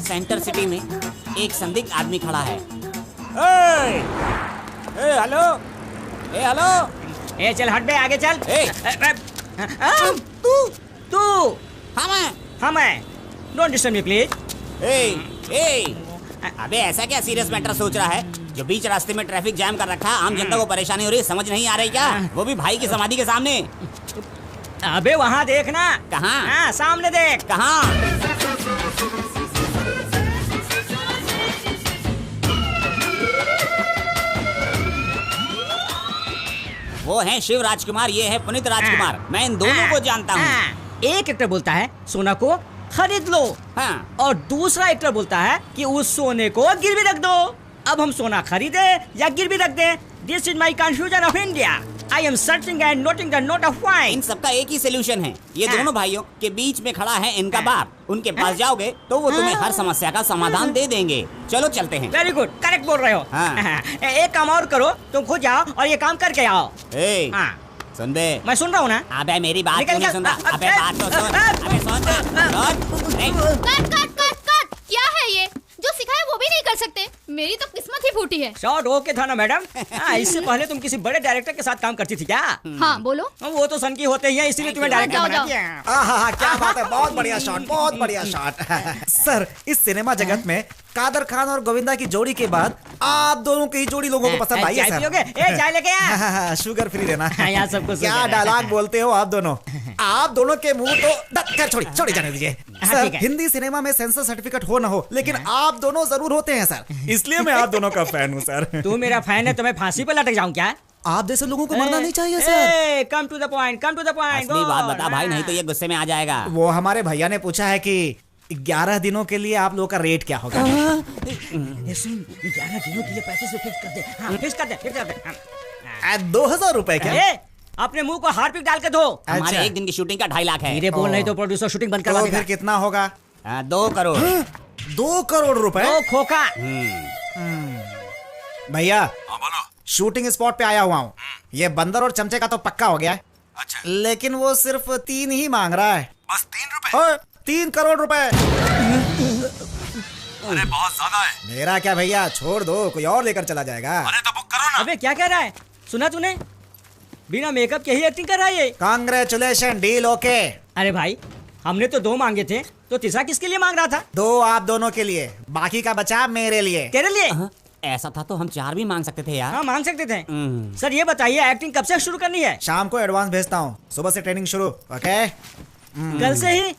S1: सेंटर सिटी में एक संदिग्ध आदमी खड़ा है। हेलो,
S13: ए चल हट बे, आगे चल। तू हाँ मैं डोंट डिस्टर्ब मी प्लीज।
S1: अबे ऐसा क्या सीरियस मैटर सोच रहा है जो बीच रास्ते में ट्रैफिक जाम कर रखा है? आम जनता को परेशानी हो रही है, समझ नहीं आ रही क्या? वो भी भाई की समाधि के सामने।
S13: अबे वहाँ देखना।
S1: कहाँ?
S13: हाँ, सामने देख।
S1: कहाँ? वो है शिव राजकुमार, ये है पुनीत राजकुमार। मैं इन दोनों को जानता हूँ।
S13: एक एक्टर बोलता है सोना को खरीद लो, और दूसरा एक्टर बोलता है कि उस सोने को गिरवी रख दो। अब हम सोना खरीदे या गिरवी रख दे? This is my confusion of India. I am searching and noting the note of wine.
S1: इन सबका एक ही सोल्यूशन है। ये दोनों भाइयों के बीच में खड़ा है इनका बाप। उनके पास जाओगे तो वो तुम्हें हर समस्या का समाधान दे देंगे। चलो चलते हैं।
S13: वेरी गुड, करेक्ट बोल रहे हो। एक काम और करो, तुम खुद जाओ और ये काम करके आओ।
S1: सुन बे।
S13: मैं सुन रहा हूँ ना।
S1: अबे मेरी बात क्यों नहीं सुन रहा? अबे बात तो सुन। अबे सुन।
S4: कट। क्या है ये? जो सिखाया वो भी नहीं कर सकते। मेरी तो किस्मत ही फूटी है।
S13: शॉर्ट ओके था ना मैडम? इससे पहले तुम किसी बड़े डायरेक्टर के साथ काम करती थी क्या?
S4: हाँ बोलो।
S13: वो तो सन की होते ही है, इसीलिए तुम्हें डायरेक्टर बना दिया।
S2: क्या बात है, बहुत बढ़िया शॉट, बहुत बढ़िया शॉट। सर, इस सिनेमा जगत में कादर खान और गोविंदा की जोड़ी के बाद आप दोनों की जोड़ी लोगों को पसंद आई है सर।
S13: चाय लेके आ।
S2: शुगर फ्री देना।
S13: यहाँ सबको
S2: क्या डायलॉग बोलते हो आप दोनों। आप दोनों के मुंह तो छोड़ी जाने दीजिए सर। हिंदी सिनेमा में सेंसर सर्टिफिकेट हो ना हो, लेकिन आप दोनों जरूर होते हैं सर, इसलिए मैं आप दोनों का फैन हूँ सर।
S13: तू मेरा फैन है तो मैं फांसी पे लटक जाऊँ क्या?
S2: आप जैसे लोगों को मरना नहीं चाहिए sir.
S13: Come to the point, come to the point.
S1: असली बात बता भाई, नहीं तो ये गुस्से में आ जाएगा।
S2: वो हमारे भैया ने पूछा है कि 11 दिनों के लिए आप लोगों का रेट क्या होगा?
S13: 11 दिनों के लिए पैसे से फिक्स कर दे। हाँ, फिक्स कर दे।
S2: 2000 रुपए क्या?
S13: अपने मुंह को हार्पिक डाल के दो।
S1: हमारे एक दिन की शूटिंग का 2.5 लाख है।
S13: धीरे बोल, नहीं तो प्रोड्यूसर शूटिंग बंद करवा देगा।
S2: फिर कितना होगा?
S1: 2 करोड़।
S2: 2 करोड़ रुपए?
S13: खोखा।
S2: भैया शूटिंग स्पॉट पे आया हुआ हूँ। ये बंदर और चमचे का तो पक्का हो गया है। अच्छा। लेकिन वो सिर्फ 3 ही मांग रहा है।
S8: बस 3 रुपए?
S2: 3 करोड़ रुपए।
S8: अरे बहुत ज्यादा है।
S2: मेरा क्या भैया, छोड़ दो, कोई और लेकर चला जाएगा।
S8: अरे तो बुक करो ना।
S13: अबे क्या कह रहा है? सुना तूने? बिना मेकअप के ही एक्टिंग कर रहा है ये।
S2: Congratulation, deal okay.
S13: अरे भाई, हमने तो 2 मांगे थे, तो तीसरा किसके लिए मांग रहा था?
S2: 2 आप दोनों के लिए, बाकी का बचा मेरे लिए।
S13: तेरे लिए?
S1: ऐसा था तो हम 4 भी मांग सकते थे यार।
S13: हाँ मांग सकते थे। सर ये बताइए, एक्टिंग कब से शुरू करनी है?
S2: शाम को एडवांस भेजता हूँ, सुबह से ट्रेनिंग शुरू। ओके?
S13: कल से ही?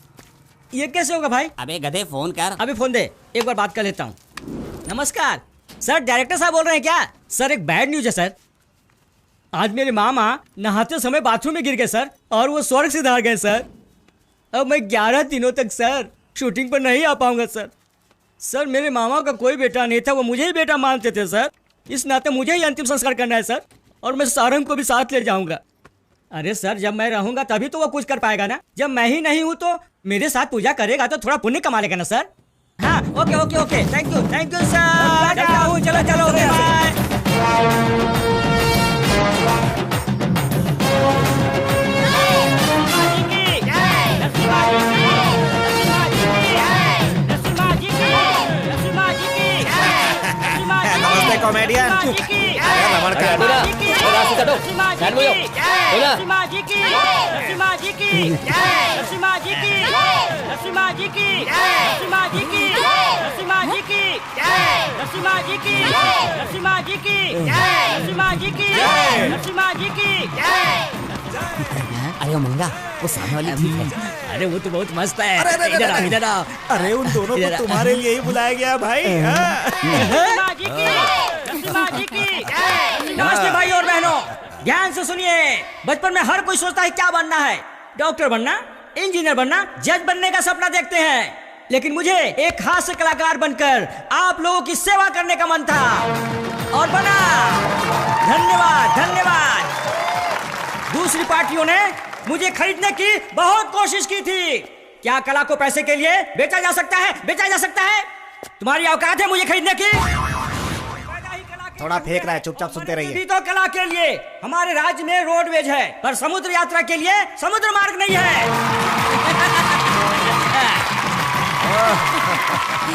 S13: ये कैसे होगा भाई?
S1: अबे गधे फोन कर।
S13: अभी फोन दे, एक बार बात कर लेता हूँ। नमस्कार सर, डायरेक्टर साहब बोल रहे हैं क्या? सर एक बैड न्यूज है सर। आज मेरे मामा नहाते समय बाथरूम में गिर गए सर, और वो स्वर्ग सिधार गए सर। अब मैं 11 दिनों तक सर शूटिंग पर नहीं आ पाऊंगा सर। सर मेरे मामा का कोई बेटा नहीं था, वो मुझे ही बेटा मानते थे सर। इस नाते मुझे ही अंतिम संस्कार करना है सर, और मैं सारंग को भी साथ ले जाऊंगा। अरे सर जब मैं रहूंगा तभी तो वो कुछ कर पाएगा ना, जब मैं ही नहीं हूँ तो मेरे साथ पूजा करेगा तो थोड़ा पुण्य कमा लेगा ना सर। हाँ okay okay okay, thank you sir. चलो चलो बाय।
S2: नमस्ते कॉमेडियन। रमण का
S1: अरे मंगा वो सामने वाली ठीक है।
S13: अरे वो तो बहुत मस्त है।
S2: इधर आओ। अरे उन दोनों को तुम्हारे लिए ही बुलाया गया भाई।
S13: नमस्ते भाई और बहनों, ध्यान से सुनिए। बचपन में हर कोई सोचता है क्या बनना है, डॉक्टर बनना, इंजीनियर बनना, जज बनने का सपना देखते हैं। लेकिन मुझे एक हास्य कलाकार बनकर आप लोगों की सेवा करने का मन था और बना। धन्यवाद धन्यवाद। दूसरी पार्टियों ने मुझे खरीदने की बहुत कोशिश की थी। क्या कला को पैसे के लिए बेचा जा सकता है? बेचा जा सकता है? तुम्हारी औकात है मुझे खरीदने की?
S2: थोड़ा फेंक रहा है, चुपचाप सुनते रहिए।
S13: तो कला के लिए हमारे राज्य में रोडवेज है, पर समुद्र यात्रा के लिए समुद्र मार्ग नहीं है।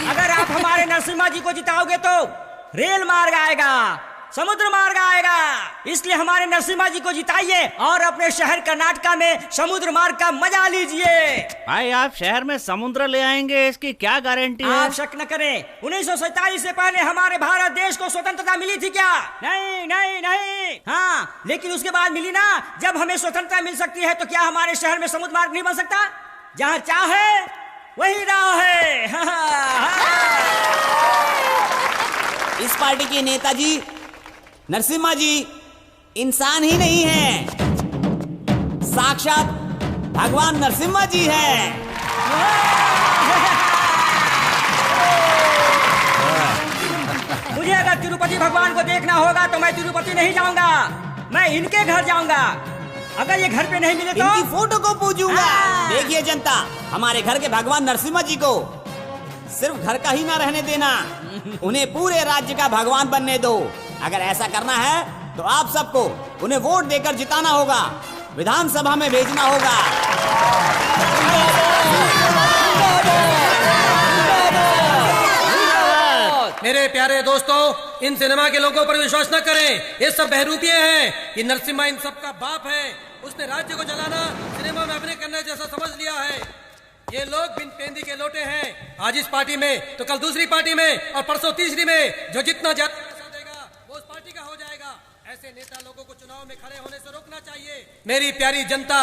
S13: अगर आप हमारे नरसिम्हा जी को जिताओगे तो रेल मार्ग आएगा, समुद्र मार्ग आएगा। इसलिए हमारे नरसिम्हा जी को जिताइए और अपने शहर कर्नाटका में समुद्र मार्ग का मजा लीजिए।
S9: भाई आप शहर में समुद्र ले आएंगे, इसकी क्या गारंटी है?
S13: आप शक न करें, 1947 से पहले हमारे भारत देश को स्वतंत्रता मिली थी क्या? नहीं नहीं नहीं। हाँ, लेकिन उसके बाद मिली ना। जब हमें स्वतंत्रता मिल सकती है तो क्या हमारे शहर में समुद्र मार्ग नहीं बन सकता? जहाँ चाहे वही राह है।
S15: इस पार्टी के नेताजी नरसिम्हा जी इंसान ही नहीं है, साक्षात भगवान नरसिम्हा जी हैं।
S13: मुझे अगर तिरुपति भगवान को देखना होगा तो मैं तिरुपति नहीं जाऊंगा, मैं इनके घर जाऊंगा। अगर ये घर पे नहीं मिले तो
S15: इनकी फोटो को पूजूंगा। देखिए जनता, हमारे घर के भगवान नरसिम्हा जी को सिर्फ घर का ही ना रहने देना, उन्हें पूरे राज्य का भगवान बनने दो। अगर ऐसा करना है तो आप सबको उन्हें वोट देकर जिताना होगा, विधानसभा में भेजना होगा।
S10: मेरे प्यारे दोस्तों, इन सिनेमा के लोगों पर विश्वास न करें, ये सब बहरूपिये हैं। ये नरसिम्हा इन सब का बाप है। उसने राज्य को जलाना सिनेमा में अभिनय करने जैसा समझ लिया है। ये लोग बिन पेंदी के लोटे हैं। आज इस पार्टी में तो कल दूसरी पार्टी में और परसों तीसरी में। जो जितना ज्यादा पैसा देगा वो उस पार्टी का हो जाएगा। ऐसे नेता लोगों को चुनाव में खड़े होने से रोकना चाहिए। मेरी प्यारी जनता,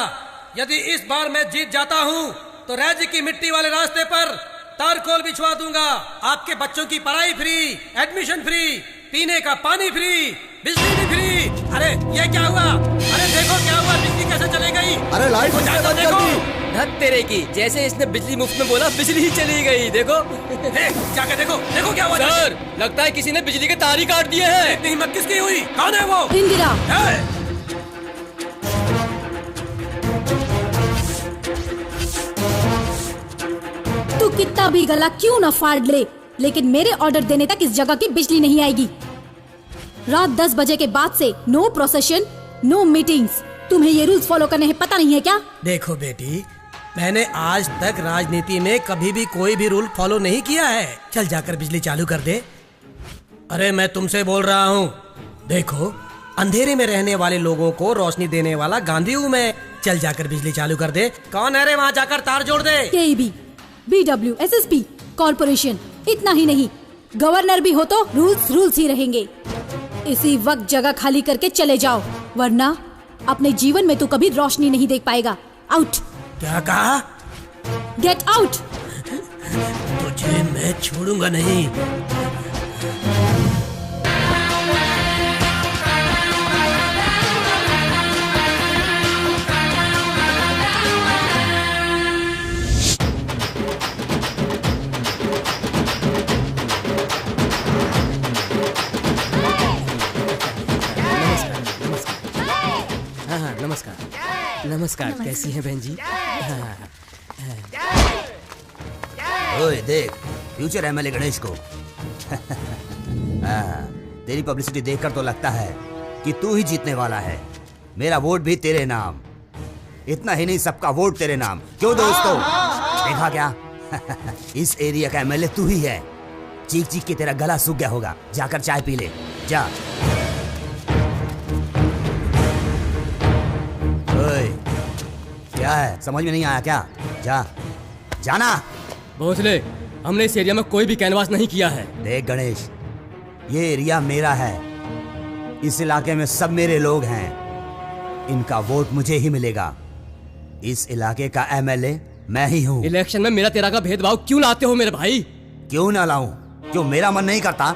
S10: यदि इस बार मैं जीत जाता हूँ तो राज्य की मिट्टी वाले रास्ते पर तारकोल बिछवा दूंगा। आपके बच्चों की पढ़ाई फ्री, एडमिशन फ्री, पीने का पानी फ्री, बिजली भी फ्री। अरे ये क्या हुआ? अरे देखो क्या हुआ, बिजली कैसे चली गई?
S7: अरे लाइट
S10: देखो, जाकर देखो।
S7: धत तेरे की, जैसे इसने बिजली मुफ्त में बोला बिजली ही चली गई। देखो
S10: जाकर देखो, देखो क्या हुआ।
S7: सर, लगता है किसी ने बिजली के तार ही काट दिए हैं।
S10: इतनी हिम्मत किसकी हुई? कौन है वो?
S12: इंदिरा। तू कितना भी गला क्यों ना फाड़ ले, लेकिन मेरे ऑर्डर देने तक इस जगह की बिजली नहीं आएगी। रात 10 बजे के बाद से नो प्रोसेशन, नो मीटिंग्स। तुम्हें ये रूल्स फॉलो करने हैं पता नहीं है क्या?
S10: देखो बेटी, मैंने आज तक राजनीति में कभी भी कोई भी रूल फॉलो नहीं किया है। चल जाकर बिजली चालू कर दे। अरे मैं तुमसे बोल रहा हूँ। देखो, अंधेरे में रहने वाले लोगों को रोशनी देने वाला गांधी हूँ मैं। चल जाकर बिजली चालू कर दे। कौन है रे वहाँ जाकर तार जोड़ दे।
S12: केईबी, BW, SSP, कॉर्पोरेशन, इतना ही नहीं, गवर्नर भी हो तो रूल्स ही रहेंगे। इसी वक्त जगह खाली करके चले जाओ, वरना अपने जीवन में तू कभी रोशनी नहीं देख पाएगा। आउट।
S10: क्या कहा?
S12: Get out.
S10: तुझे मैं छोड़ूंगा नहीं।
S7: नमस्कार। कैसी हैं बहन जी?
S1: ओए देख, फ्यूचर एमएलए गणेश को। तेरी पब्लिसिटी देखकर तो लगता है कि तू ही जीतने वाला है। मेरा वोट भी तेरे नाम। इतना ही नहीं, सबका वोट तेरे नाम। क्यों दोस्तों, देखा क्या? इस एरिया का एमएलए तू ही है। चीख चीख के तेरा गला सूख गया होगा, जाकर चाय पी ले जा। ओए, क्या है, समझ में नहीं आया क्या? जा, जाना।
S7: भोसले, हमने इस एरिया में कोई भी कैनवास नहीं किया है।
S1: देख गणेश, ये एरिया मेरा है। इस इलाके में सब मेरे लोग हैं। इनका वोट मुझे ही मिलेगा। इस इलाके का एमएलए मैं ही हूँ।
S7: इलेक्शन में मेरा तेरा का भेदभाव क्यों लाते हो मेरे भाई?
S1: क्यों ना लाऊं? क्यों मेरा मन नहीं करता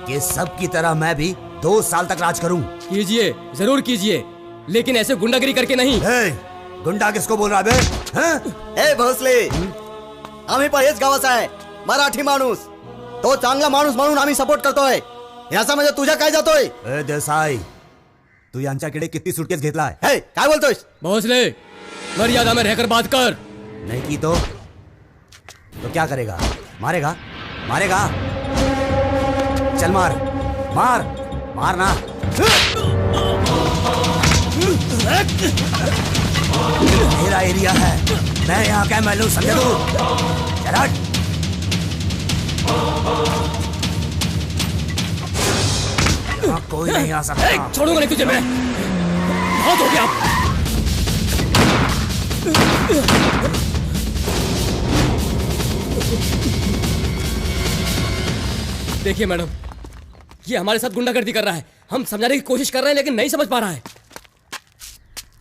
S1: कि सब की तरह मैं भी 2 साल तक राज करूं?
S7: कीजिए, जरूर कीजिए, लेकिन ऐसे गुंडागिरी करके नहीं।
S1: गुंडा किसको बोल रहा बे?
S5: ए भोसले, आम्ही पण हेच गावाचा आहे, मराठी माणूस। तो चांगला माणूस म्हणून आम्ही सपोर्ट करतोय। याच्यामध्ये तुझ्या काय जातोय?
S1: ए देसाई, तू यांच्याकडे किती सुटकेस घेतलाय?
S5: हे काय बोलतोयस?
S7: भोसले, मर्यादा में रहकर बात कर।
S1: नहीं की तो क्या करेगा? मारेगा? मारेगा? चल मार, मार, मारना। मेरा एरिया है, मैं यहाँ का एमएलए समझे तू? चल हट। यहाँ कोई नहीं आ सकता।
S7: छोड़ूंगा नहीं तुझे मैं। बहुत हो गया। देखिए मैडम, ये हमारे साथ गुंडागर्दी कर रहा है। हम समझाने की कोशिश कर रहे हैं लेकिन नहीं समझ पा रहा है।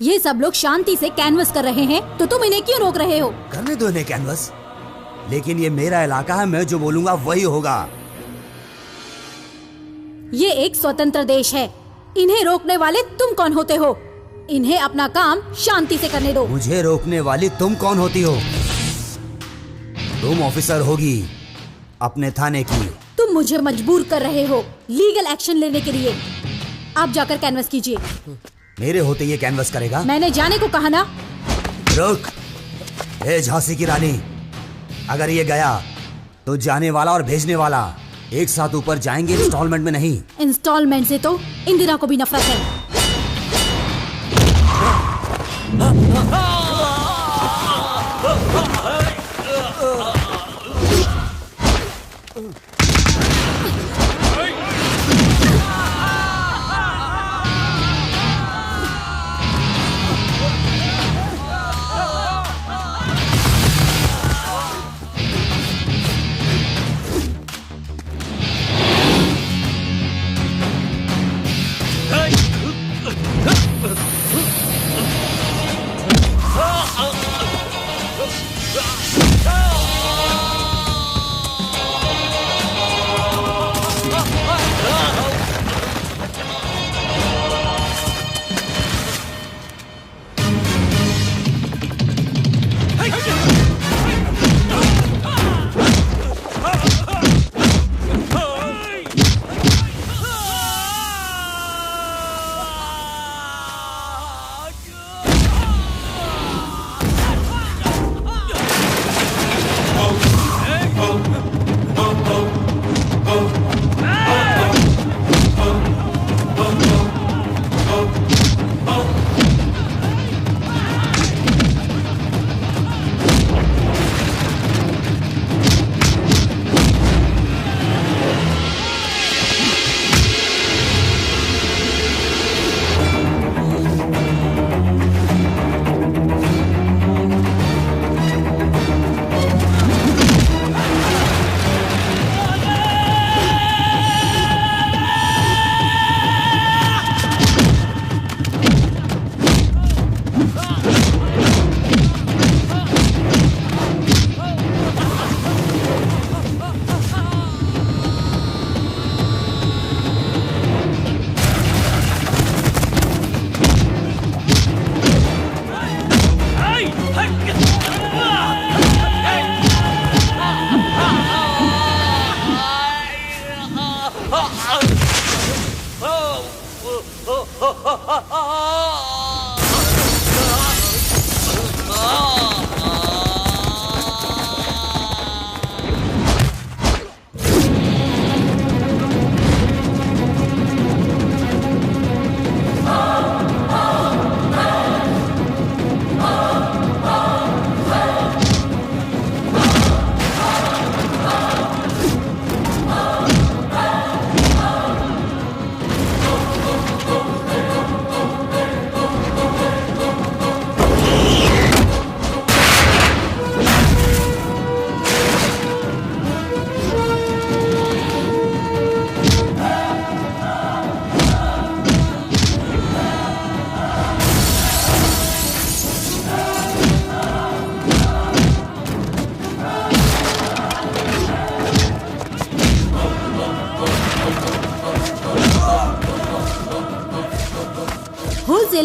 S12: ये सब लोग शांति से कैनवस कर रहे हैं तो तुम इन्हें क्यों रोक रहे हो?
S1: करने दो इन्हें कैनवस, लेकिन ये मेरा इलाका है, मैं जो बोलूंगा वही होगा।
S12: ये एक स्वतंत्र देश है, इन्हें रोकने वाले तुम कौन होते हो? इन्हें अपना काम शांति से करने दो।
S1: मुझे रोकने वाली तुम कौन होती हो? तुम ऑफिसर होगी अपने थाने की।
S12: तुम मुझे मजबूर कर रहे हो लीगल एक्शन लेने के लिए। आप जाकर कैनवस कीजिए।
S1: मेरे होते ये कैनवस करेगा?
S12: मैंने जाने को कहा ना।
S1: रुक, ए झांसी की रानी, अगर ये गया तो जाने वाला और भेजने वाला एक साथ ऊपर जाएंगे, इंस्टॉलमेंट में नहीं।
S12: इंस्टॉलमेंट से तो इंदिरा को भी नफरत है।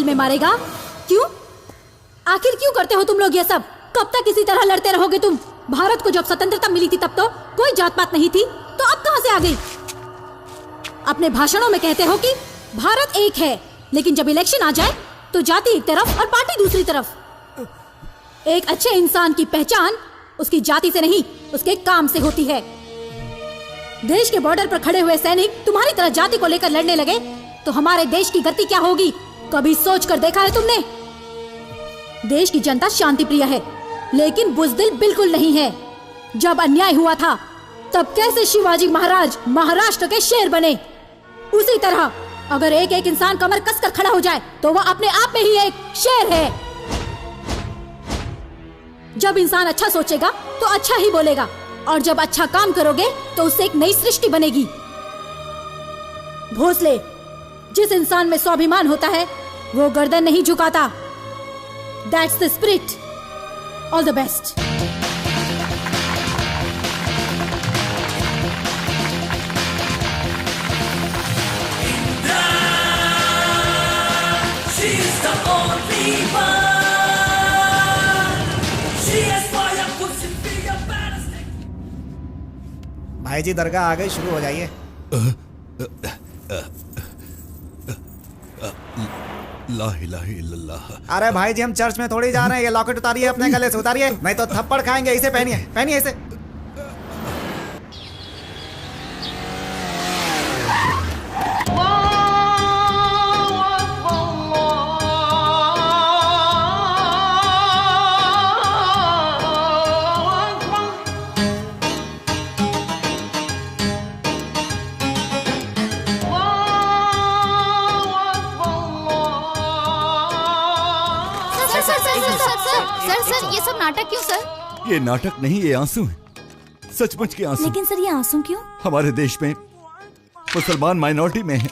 S12: जेल में मारेगा। क्यों? आखिर क्यों करते हो तुम लोग ये सब? कब तक इसी तरह लड़ते रहोगे तुम? भारत को जब स्वतंत्रता मिली थी तब तो कोई जात पात नहीं थी, तो अब कहां से आ गई? अपने भाषणों में कहते हो कि भारत एक है, लेकिन जब इलेक्शन आ जाए तो जाति एक तरफ और पार्टी दूसरी तरफ। एक अच्छे इंसान की पहचान उसकी जाति से नहीं, उसके काम से होती है। देश के बॉर्डर पर खड़े हुए सैनिक तुम्हारी तरह जाति को लेकर लड़ने लगे तो हमारे देश की गति क्या होगी? कभी सोच कर देखा है तुमने? देश की जनता शांति प्रिय है, लेकिन बुज़दिल बिल्कुल नहीं है। जब अन्याय हुआ था तब कैसे शिवाजी महाराज महाराष्ट्र के शेर बने, उसी तरह अगर एक एक इंसान कमर कसकर खड़ा हो जाए तो वह अपने आप में ही एक शेर है। जब इंसान अच्छा सोचेगा तो अच्छा ही बोलेगा, और जब अच्छा काम करोगे तो उससे एक नई सृष्टि बनेगी। भोसले, जिस इंसान में स्वाभिमान होता है वो गर्दन नहीं झुकाता। That's the spirit. All the best.
S16: She's the only one. She has fire, puts it be a ballistic.
S2: भाई जी दरगाह आ गई, शुरू हो जाइए।
S8: ला इलाहा इल्लल्लाह।
S2: अरे भाई जी हम चर्च में थोड़ी जा रहे हैं, ये लॉकेट उतारिए अपने गले से, उतारिए नहीं तो थप्पड़ खाएंगे। इसे पहनिए, पहनिए इसे।
S4: सर ये सब नाटक क्यों सर?
S8: ये नाटक नहीं, ये आंसू है, सचमुच के आंसू।
S14: लेकिन सर ये आंसू क्यों?
S8: हमारे देश में मुसलमान माइनॉरिटी में है,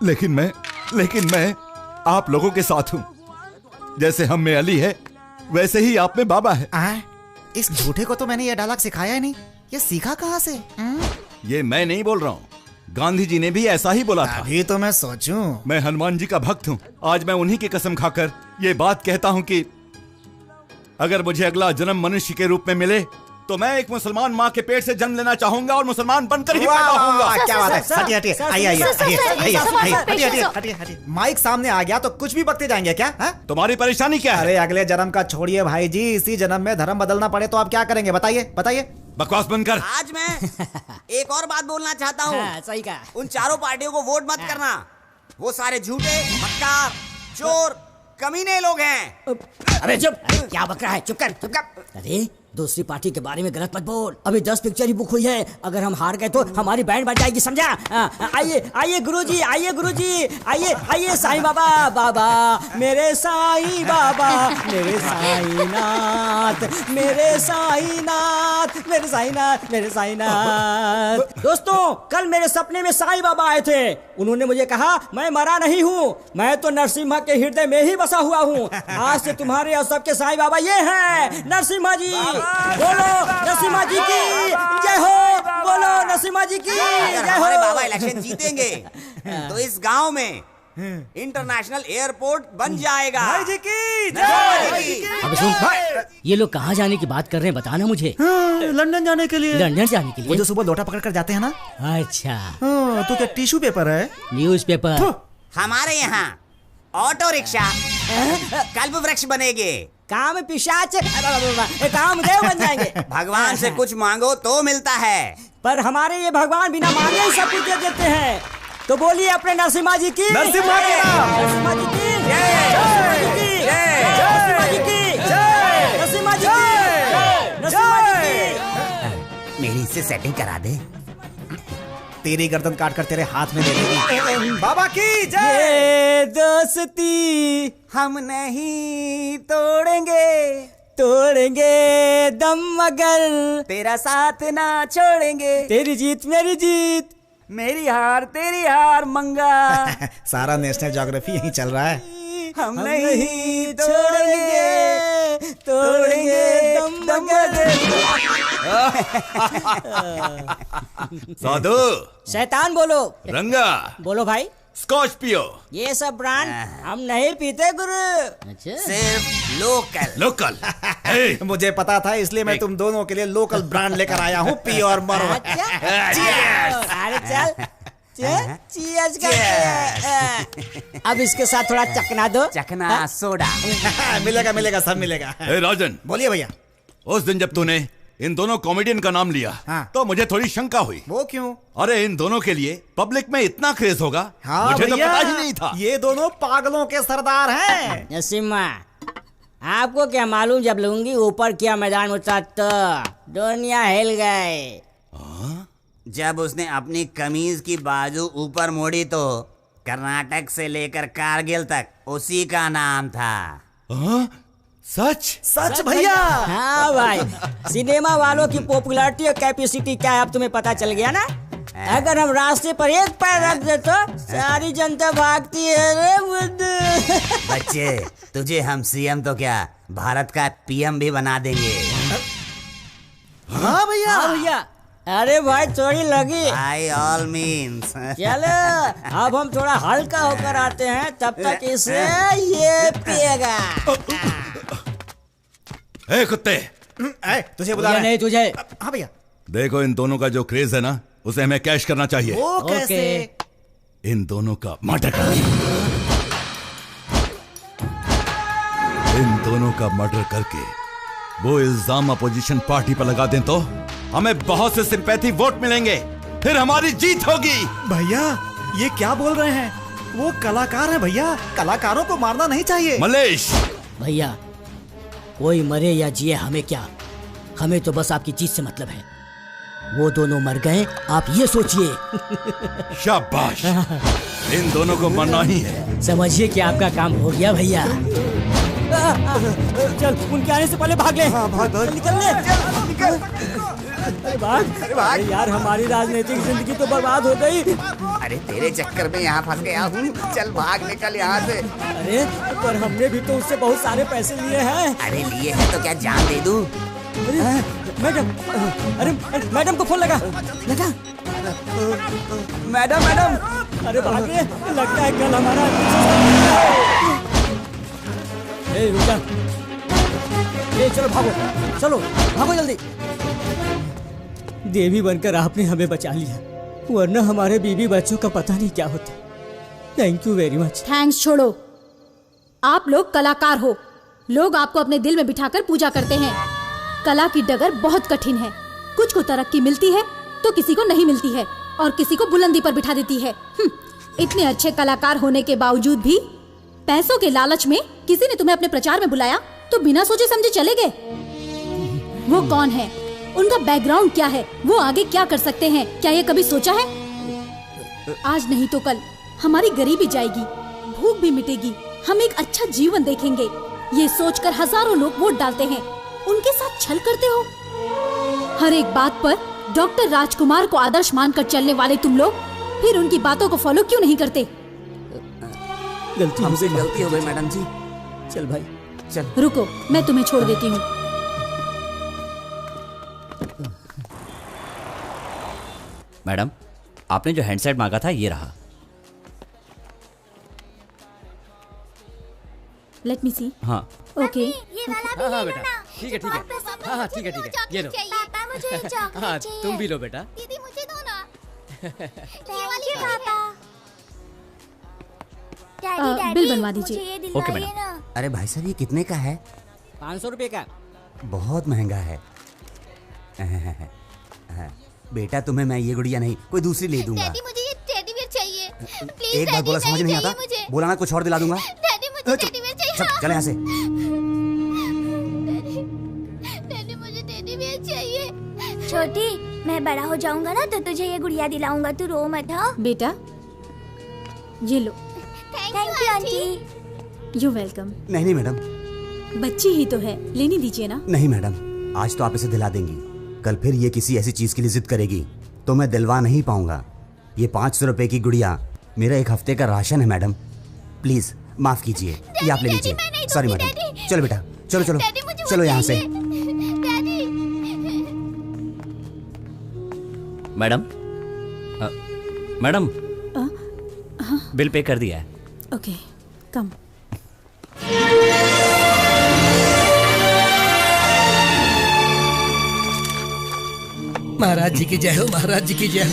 S8: लेकिन मैं आप लोगों के साथ हूँ। जैसे हम में अली है वैसे ही आप में बाबा है।
S2: इस झूठे को तो मैंने ये डायलॉग सिखाया ही नहीं, ये सीखा कहाँ से?
S8: ये मैं नहीं बोल रहा हूँ, गांधी जी ने भी ऐसा ही बोला था।
S2: अभी तो मैं सोचूं।
S8: मैं हनुमान जी का भक्त हूँ। आज मैं उन्हीं की कसम खाकर ये बात कहता हूँ कि अगर मुझे अगला जन्म मनुष्य के रूप में मिले तो मैं एक मुसलमान माँ के पेट से जन्म लेना चाहूंगा और मुसलमान बनकर ही पैदा होऊंगा।
S2: क्या बात है? हटिए हटिए, आइए। माइक सामने आ गया तो कुछ भी बकते जाएंगे क्या?
S8: तुम्हारी परेशानी क्या है?
S2: अरे अगले जन्म का छोड़िए भाई जी, इसी जन्म में धर्म बदलना पड़े तो आप क्या करेंगे? बताइए बताइए।
S8: बकवास बंद कर।
S15: आज मैं एक और बात बोलना चाहता हूँ।
S13: सही कहा।
S15: उन चारों पार्टियों को वोट मत करना, वो सारे झूठे, मक्कार, चोर, कमीने लोग हैं।
S13: अबे चुप, क्या बक रहा है? चुप कर, चुप कर। अरे दूसरी पार्टी के बारे में गलत मत बोल। अभी 10 पिक्चर ही बुक हुई है, अगर हम हार गए तो हमारी बैंड बज जाएगी, समझा? आइए आइए गुरुजी, आइए गुरुजी, आइए आइए साईं बाबा, बाबा मेरे साईं बाबा, मेरे साईनाथ, मेरे साईनाथ, मेरे साईनाथ, मेरे साईनाथ। दोस्तों कल मेरे सपने में साईं बाबा आए थे। उन्होंने मुझे कहा मैं मरा नहीं हूँ, मैं तो नरसिम्हा के हृदय में ही बसा हुआ हूँ। आज से तुम्हारे और सबके साईं बाबा ये हैं, नरसिम्हा जी। बोलो नरसिम्हा जी की जय हो, बोलो नरसिम्हा जी की जय हो।
S15: हमारे बाबा इलेक्शन जीतेंगे तो इस गांव में इंटरनेशनल एयरपोर्ट बन जाएगा।
S2: भाई जी की जय।
S13: अब सुन, ये लोग कहाँ जाने की बात कर रहे हैं, बताना मुझे।
S2: लंदन जाने के लिए।
S13: लंदन जाने के लिए?
S2: वो जो सुबह लोटा पकड़ कर जाते हैं ना।
S13: अच्छा
S2: तो क्या टिश्यू पेपर है?
S13: News paper.
S15: हमारे यहाँ ऑटो रिक्शा कल्प वृक्ष बनेंगे,
S13: काम पिशाच काम देव बन जाएंगे।
S15: भगवान से कुछ मांगो तो मिलता है,
S13: पर हमारे ये भगवान बिना मांगे ही सब कुछ दे देते हैं। तो बोलिए अपने नरसिम्हा जी की,
S2: नरसिम्हा जी की,
S13: नरसिम्हा जी की जय, नरसिम्हा जी की जय, नरसिम्हा जी की, नरसिम्हा जी की।
S2: मेरी इससे सेटिंग करा दे, तेरी गर्दन काट कर तेरे हाथ में दे देगी। बाबा की जय।
S13: ये दोस्ती
S15: हम नहीं तोड़ेंगे,
S13: तोड़ेंगे दम मगर
S15: तेरा साथ ना छोड़ेंगे।
S13: तेरी जीत मेरी जीत,
S15: मेरी हार तेरी हार मंगा।
S2: सारा नेशनल ज्योग्राफी यहीं चल रहा है।
S15: हम नहीं तोड़ेंगे, तोड़ेंगे दम मगर।
S8: साधु
S13: शैतान बोलो,
S8: रंगा
S13: बोलो भाई।
S8: स्कॉच पियो।
S13: ये सब ब्रांड हम नहीं पीते गुरु।
S2: सिर्फ लोकल।
S8: लोकल।
S2: मुझे पता था, इसलिए मैं तुम दोनों के लिए लोकल ब्रांड लेकर आया हूँ। पियो और मरो।
S13: अरे चल चीयर्स करते। अब इसके साथ थोड़ा चखना दो।
S15: चखना सोडा।
S2: मिलेगा मिलेगा, सब मिलेगा।
S8: राजन,
S2: बोलिए भैया।
S8: उस दिन जब तूने इन दोनों कॉमेडियन का नाम लिया तो मुझे थोड़ी शंका हुई।
S2: वो क्यों?
S8: अरे इन दोनों के लिए पब्लिक में इतना क्रेज होगा, मुझे तो पता ही नहीं था।
S2: ये दोनों पागलों के सरदार हैं।
S13: नसीमा, आपको क्या मालूम, जब लूंगी ऊपर किया मैदान उठा तो दुनिया हिल गए।
S15: जब उसने अपनी कमीज की बाजू ऊपर मोड़ी तो कर्नाटक से लेकर कारगिल तक उसी का नाम था।
S8: सच
S2: सच भैया।
S13: हाँ भाई, सिनेमा वालों की पॉपुलैरिटी और कैपेसिटी क्या है अब तुम्हें पता चल गया ना। अगर हम रास्ते पर एक पैर रख दे तो सारी जनता भागती है रे बुद्धू।
S15: बच्चे, तुझे हम सीएम तो क्या भारत का पीएम भी बना देंगे।
S2: हाँ भैया।
S13: हाँ भैया। अरे भाई थोड़ी लगी।
S15: By all means।
S13: चलो अब हम थोड़ा हल्का होकर आते हैं, तब तक इसे ये पिएगा।
S8: ए कुत्ते,
S2: तुझे बुला रहे हैं।
S13: नहीं तुझे।
S2: हाँ भैया।
S8: देखो इन दोनों का जो क्रेज है ना, उसे हमें कैश करना चाहिए।
S2: वो कैसे?
S8: इन दोनों का मर्डर कर। इन दोनों का मर्डर करके वो इल्जाम अपोजिशन पार्टी पर लगा दें तो हमें बहुत से सिंपैथी वोट मिलेंगे, फिर हमारी जीत होगी।
S2: भैया ये क्या बोल रहे हैं? वो कलाकार हैं भैया, कलाकारों को मारना नहीं चाहिए।
S8: मलेश
S13: भैया, कोई मरे या जिए हमें क्या, हमें तो बस आपकी जीत से मतलब है। वो दोनों मर गए, आप ये सोचिए।
S8: शाबाश, इन दोनों को मरना ही है।
S13: समझिए कि आपका काम हो गया भैया। चल उनके आने से पहले भाग ले।
S2: हाँ, भाग भाग।
S13: निकल ले। अरे भाग। अरे यार, हमारी राजनीतिक जिंदगी तो बर्बाद हो गई।
S15: अरे तेरे चक्कर में यहाँ फंस गया हूँ, चल भाग निकल यहाँ से।
S13: अरे पर हमने भी तो उससे बहुत सारे पैसे लिए हैं।
S15: अरे लिए हैं तो क्या जान दे दूँ?
S13: मैडम, अरे मैडम को फोन लगा।
S15: Madam madam.
S13: अरे भागे, लगता है कल हमारा। रुक जा। चलो भागो, चलो भागो जल्दी। देवी बनकर आपने हमें बचा लिया, वरना हमारे बीवी बच्चों का पता नहीं क्या होता। Thank you very much.
S3: Thanks छोड़ो, आप लोग कलाकार हो, लोग आपको अपने दिल में बिठाकर पूजा करते हैं। कला की डगर बहुत कठिन है, कुछ को तरक्की मिलती है तो किसी को नहीं मिलती है, और किसी को बुलंदी पर बिठा देती है। इतने अच्छे कलाकार होने के बावजूद भी पैसों के लालच में किसी ने तुम्हें अपने प्रचार में बुलाया तो बिना सोचे समझे चले गए। वो कौन है, उनका बैकग्राउंड क्या है, वो आगे क्या कर सकते हैं, क्या ये कभी सोचा है? आज नहीं तो कल हमारी गरीबी जाएगी, भूख भी मिटेगी, हम एक अच्छा जीवन देखेंगे। ये सोचकर हजारों लोग वोट डालते हैं, उनके साथ छल करते हो। हर एक बात पर डॉक्टर राजकुमार को आदर्श मानकर चलने वाले तुम लोग फिर उनकी बातों को फॉलो क्यों नहीं करते?
S15: गलती हमसे गलती हो गई मैडम जी।
S13: चल भाई
S15: चल।
S3: रुको, मैं तुम्हें छोड़ देती हूँ।
S9: मैडम, आपने जो हैंडसेट मांगा था ये रहा।
S3: लेट मी सी।
S9: हाँ
S3: ओके।
S7: हाँ बेटा, ठीक है ठीक है। हाँ ठीक है ठीक है, ये लो।
S14: पापा मुझे चॉकलेट
S7: हाँ
S14: चाहिए।
S7: तुम भी लो बेटा।
S14: दीदी मुझे दो ना। थैंक यू पापा। डैडी
S3: बिल बनवा दीजिए।
S14: मुझे ये दिलवाइए
S9: ओके मैडम।
S14: ना।
S15: अरे भाई साहब, ये कितने का है?
S13: 500 रुपए का।
S15: बहुत महंगा है। बेटा तुम्हें मैं ये गुड़िया नहीं कोई दूसरी ले दूंगा।
S14: डैडी मुझे ये टेडी बियर चाहिए। प्लीज
S15: एक बार बोला समझ नहीं आता, बोला ना कुछ और दिला दूंगा।
S14: डैडी मुझे टेडी बियर चाहिए।
S15: चल यहाँ से।
S14: डैडी मुझे टेडी बियर चाहिए। छोटी, मैं बड़ा हो जाऊंगा ना तो तुझे ये गुड़िया दिलाऊंगा, तू रो मत। हाँ
S3: बेटा ये लो।
S14: Thank you aunty.
S3: You welcome.
S15: नहीं मैडम।
S3: बच्ची ही तो है, लेनी दीजिए ना।
S15: नहीं मैडम, आज तो आप इसे दिला देंगी, कल फिर ये किसी ऐसी चीज के लिए जिद करेगी तो मैं दिलवा नहीं पाऊंगा। ये 500 रुपए की गुड़िया मेरा एक हफ्ते का राशन है मैडम, प्लीज माफ कीजिए, ये आप ले लीजिए। Sorry madam. चलो बेटा, चलो चलो चलो यहाँ से।
S9: मैडम, मैडम, बिल पे कर दिया है।
S3: ओके कम।
S10: महाराज जी की जय हो, महाराज जी की जय हो।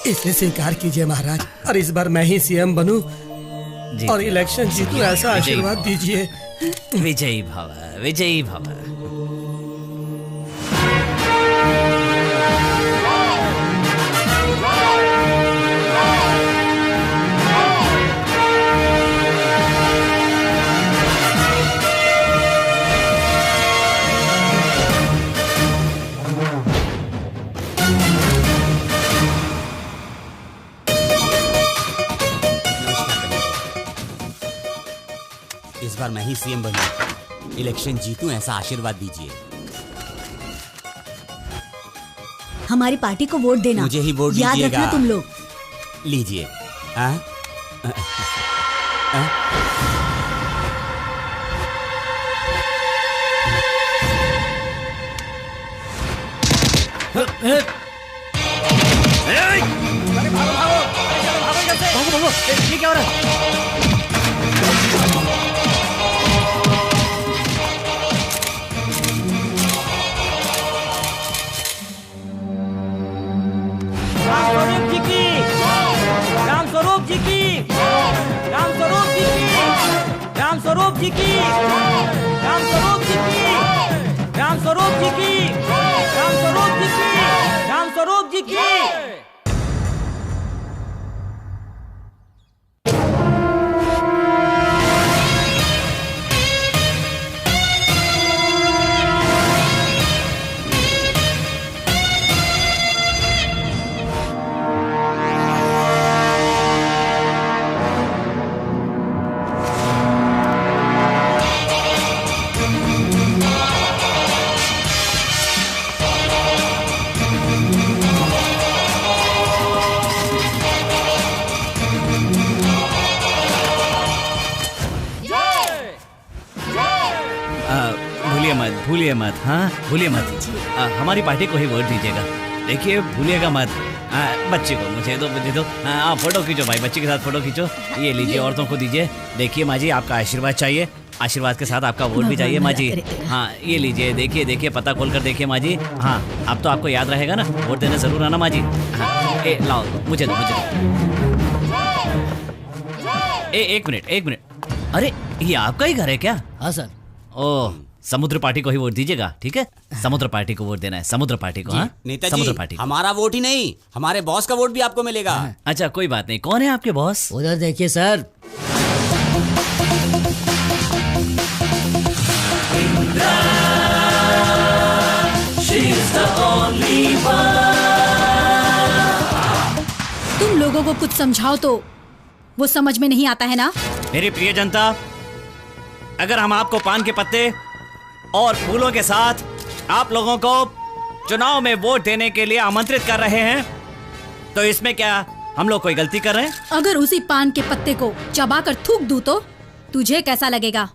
S10: इसे स्वीकार कीजिए महाराज, और इस बार मैं ही सीएम बनूं और इलेक्शन जीतूं, ऐसा आशीर्वाद दीजिए।
S9: विजयी भव, विजयी भव।
S1: इस बार मैं ही सीएम बनूं, इलेक्शन जीतूं, ऐसा आशीर्वाद दीजिए।
S3: हमारी पार्टी को वोट देना।
S1: मुझे ही वोट
S3: याद
S1: दीजिएगा।
S3: रखना तुम लोग।
S1: लीजिए।
S9: ये क्या हो रहा है?
S13: रामस्वरूप जी की, रामस्वरूप जी की, रामस्वरूप जी की, रामस्वरूप जी की, रामस्वरूप जी की, रामस्वरूप जी की, रामस्वरूप जी की।
S9: भूलिए मत, हाँ भूलिए मत। हमारी पार्टी को ही वोट दीजिएगा। देखिए भूलिएगा मत। बच्चे को मुझे दो। आप फोटो खींचो भाई, बच्चे के साथ फोटो खींचो। ये लीजिए, औरतों को दीजिए। देखिए माँ जी, आपका आशीर्वाद चाहिए, आशीर्वाद के साथ आपका वोट भी चाहिए माँ जी। हाँ ये लीजिए, देखिए पता खोल कर देखिए माँ जी। हाँ अब तो आपको याद रहेगा ना, वोट देने जरूर आना माँ जी। हाँ लाओ, मुझे दो। एक मिनट। अरे ये आपका ही घर है क्या?
S13: हाँ सर।
S9: ओह, समुद्र पार्टी को ही वोट दीजिएगा, ठीक है? समुद्र पार्टी को वोट देना है, समुद्र पार्टी को। हाँ
S1: नेताजी,
S9: समुद्र पार्टी।
S1: हमारा वोट ही नहीं, हमारे बॉस का वोट भी आपको मिलेगा।
S9: अच्छा कोई बात नहीं। कौन है आपके बॉस?
S13: उधर देखिए सर।
S12: तुम लोगों को कुछ समझाओ तो वो समझ में नहीं आता है ना?
S9: मेरी प्रिय जनता, अगर हम आपको पान के पत्ते और फूलों के साथ आप लोगों को चुनाव में वोट देने के लिए आमंत्रित कर रहे हैं, तो इसमें क्या हम लोग कोई गलती कर रहे हैं?
S12: अगर उसी पान के पत्ते को चबाकर थूक दूं तो तुझे कैसा लगेगा?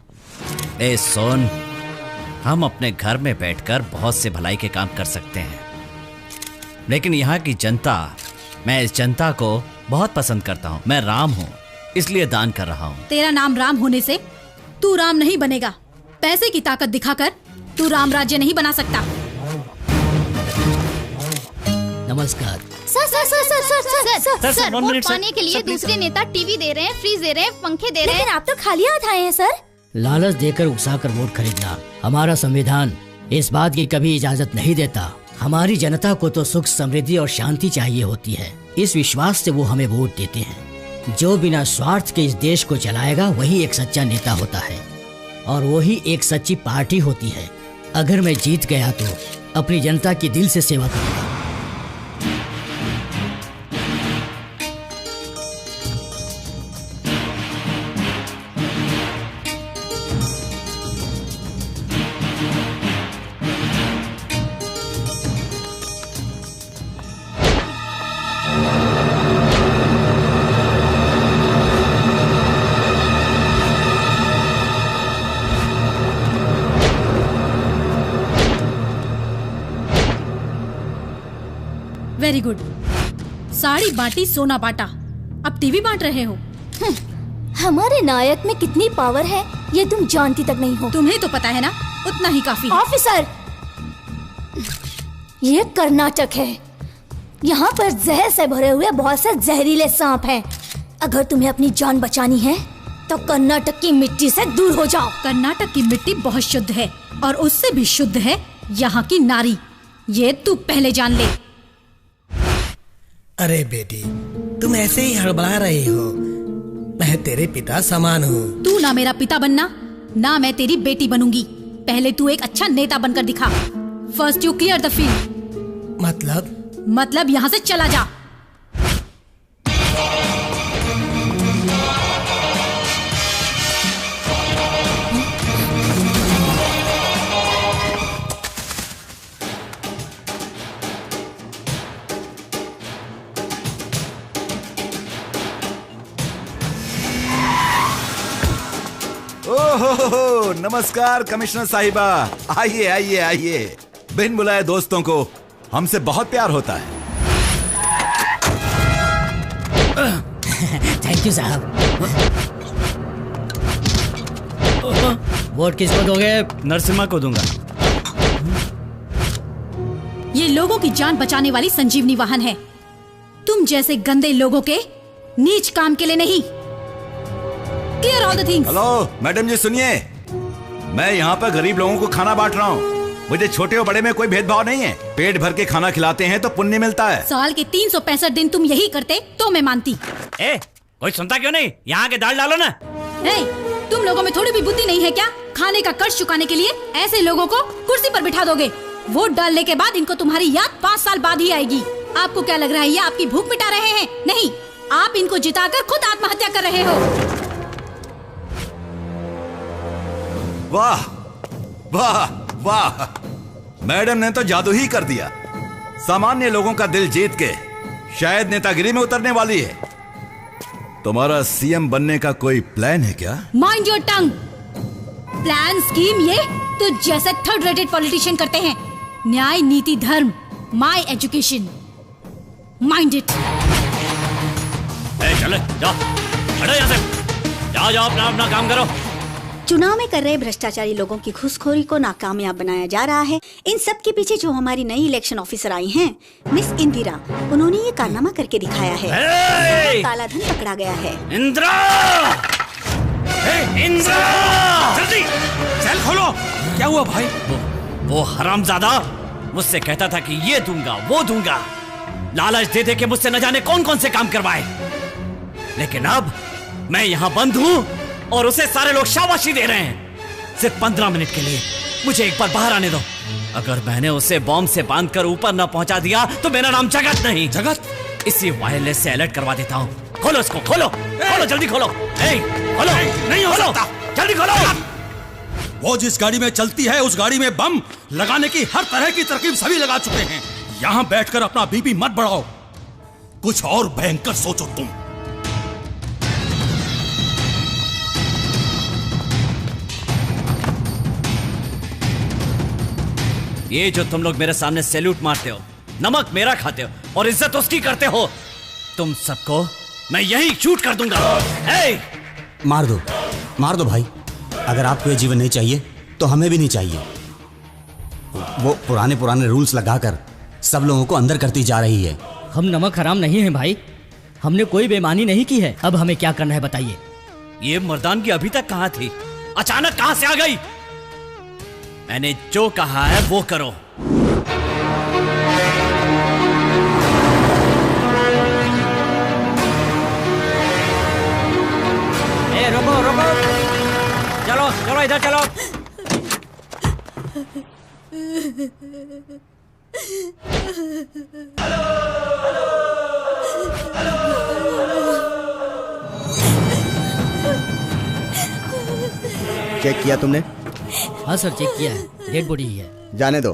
S9: ए सोन, हम अपने घर में बैठकर बहुत से भलाई के काम कर सकते हैं, लेकिन यहाँ की जनता, मैं इस जनता को बहुत पसंद करता हूँ। मैं राम हूँ, इसलिए दान कर रहा हूँ।
S12: तेरा नाम राम होने से तू राम नहीं बनेगा। पैसे की ताकत दिखाकर तू राम राज्य नहीं बना सकता।
S13: नमस्कार।
S4: सर, वोट पाने के लिए दूसरे नेता टीवी दे रहे हैं, फ्रिज दे रहे हैं, पंखे दे रहे हैं।
S14: आप तो खाली हाथ आए हैं सर।
S13: लालच देकर उकसाकर वोट खरीदना हमारा संविधान इस बात की कभी इजाजत नहीं देता। हमारी जनता को तो सुख, समृद्धि और शांति चाहिए होती है। इस विश्वास से वो हमें वोट देते हैं। जो बिना स्वार्थ के इस देश को चलाएगा वही एक सच्चा नेता होता है, और वही एक सच्ची पार्टी होती है। अगर मैं जीत गया तो अपनी जनता की दिल से सेवा करूंगा।
S12: Very good. साड़ी बांटी सोना बांटा, अब टीवी बांट रहे हो।
S14: हमारे नायक में कितनी पावर है ये तुम जानती तक नहीं हो।
S12: तुम्हें तो पता है ना, उतना ही काफी।
S14: ऑफिसर, ये कर्नाटक है, यहाँ पर जहर से भरे हुए बहुत से जहरीले सांप हैं। अगर तुम्हें अपनी जान बचानी है तो कर्नाटक की मिट्टी से दूर हो जाओ।
S12: कर्नाटक की मिट्टी बहुत शुद्ध है और उससे भी शुद्ध है यहाँ की नारी, ये तू पहले जान ले।
S10: अरे बेटी, तुम ऐसे ही हड़बड़ा रही हो। मैं तेरे पिता समान हूँ।
S12: तू ना मेरा पिता बनना, ना मैं तेरी बेटी बनूंगी। पहले तू एक अच्छा नेता बनकर दिखा। First you clear the field. मतलब यहाँ से चला जा।
S8: ओहो, नमस्कार कमिश्नर साहिबा। आइए आइए आइए। बिन बुलाए दोस्तों को हमसे बहुत प्यार होता है।
S13: थैंक यू साहब। वोट किसको दोगे?
S9: नरसिम्हा को दूंगा।
S12: ये लोगों की जान बचाने वाली संजीवनी वाहन है, तुम जैसे गंदे लोगों के नीच काम के लिए नहीं। Clear all the things.
S8: Hello madam ji, सुनिए, मैं यहाँ पर गरीब लोगों को खाना बांट रहा हूँ। मुझे छोटे और बड़े में कोई भेदभाव नहीं है। पेट भर के खाना खिलाते हैं तो पुण्य मिलता है।
S12: साल के 365 दिन तुम यही करते तो मैं मानती।
S9: कोई सुनता क्यों नहीं? यहाँ के दाल डालो ना।
S12: तुम लोगों में थोड़ी भी बुद्धि नहीं है क्या? खाने का कर्ज चुकाने के लिए ऐसे लोगों को कुर्सी पर बिठा दोगे। वोट डालने के बाद इनको तुम्हारी याद 5 साल बाद ही आएगी। आपको क्या लग रहा है ये आपकी भूख मिटा रहे हैं? नहीं, आप इनको जिताकर खुद आत्महत्या कर रहे हो।
S8: वाह वाह वाह, मैडम ने तो जादू ही कर दिया। सामान्य लोगों का दिल जीत के शायद नेतागिरी में उतरने वाली है। तुम्हारा सीएम बनने का कोई प्लान है क्या?
S12: Mind your tongue. Plan scheme ये तो जैसे थर्ड रेटेड पॉलिटिशियन करते हैं। न्याय, नीति, धर्म, माय एजुकेशन, माइंड इट।
S9: चले जाओ, हटो यहाँ से। जाओ अपना काम करो।
S17: चुनाव में कर रहे भ्रष्टाचारी लोगों की घुसखोरी को नाकामयाब बनाया जा रहा है। इन सब के पीछे जो हमारी नई इलेक्शन ऑफिसर आई हैं, मिस इंदिरा, उन्होंने ये कारनामा करके दिखाया है। काला धन पकड़ा गया है।
S9: इंदिरा! इंदिरा!
S11: जल्दी सेल खोलो। क्या हुआ भाई?
S9: वो हरामजादा मुझसे कहता था कि ये दूंगा वो दूंगा, लालच दे दे के मुझसे न जाने कौन कौन से काम करवाए। लेकिन अब मैं यहाँ बंद हूँ और उसे सारे लोग शाबाशी दे रहे हैं। सिर्फ 15 मिनट के लिए मुझे एक बार बाहर आने दो। अगर मैंने उसे बॉम्ब से बांधकर ऊपर न पहुंचा दिया तो मेरा नाम जगत नहीं।
S11: जगत?
S9: इसी वायरलेस से अलर्ट करवा देता हूँ। खोलो इसको, खोलो खोलो, जल्दी खोलो। खोलो, नहीं हो सकता, जल्दी खोलो।
S11: वो जिस गाड़ी में चलती है उस गाड़ी में बम लगाने की हर तरह की तरकीब सभी लगा चुके हैं। यहाँ बैठकर अपना बीपी मत बढ़ाओ, कुछ और भयंकर सोचो तुम।
S9: ये जो तुम लोग मेरे सामने सैल्यूट मारते हो, नमक मेरा खाते हो और इज्जत उसकी करते हो, तुम सबको मैं यही शूट कर दूंगा।
S1: मार दो भाई। अगर आपको ये जीवन नहीं चाहिए तो हमें भी नहीं चाहिए। वो पुराने रूल्स लगाकर सब लोगों को अंदर करती जा रही है।
S13: हम नमक हराम नहीं है भाई, हमने कोई बेईमानी नहीं की है। अब हमें क्या करना है बताइए।
S9: ये मर्दानगी अभी तक कहाँ थी, अचानक कहाँ से आ गई? मैंने जो कहा है वो करो।
S13: रुको, चलो इधर चलो।
S5: चेक किया तुमने?
S13: हाँ सर, चेक किया है, डेड बॉडी ही है।
S5: जाने दो।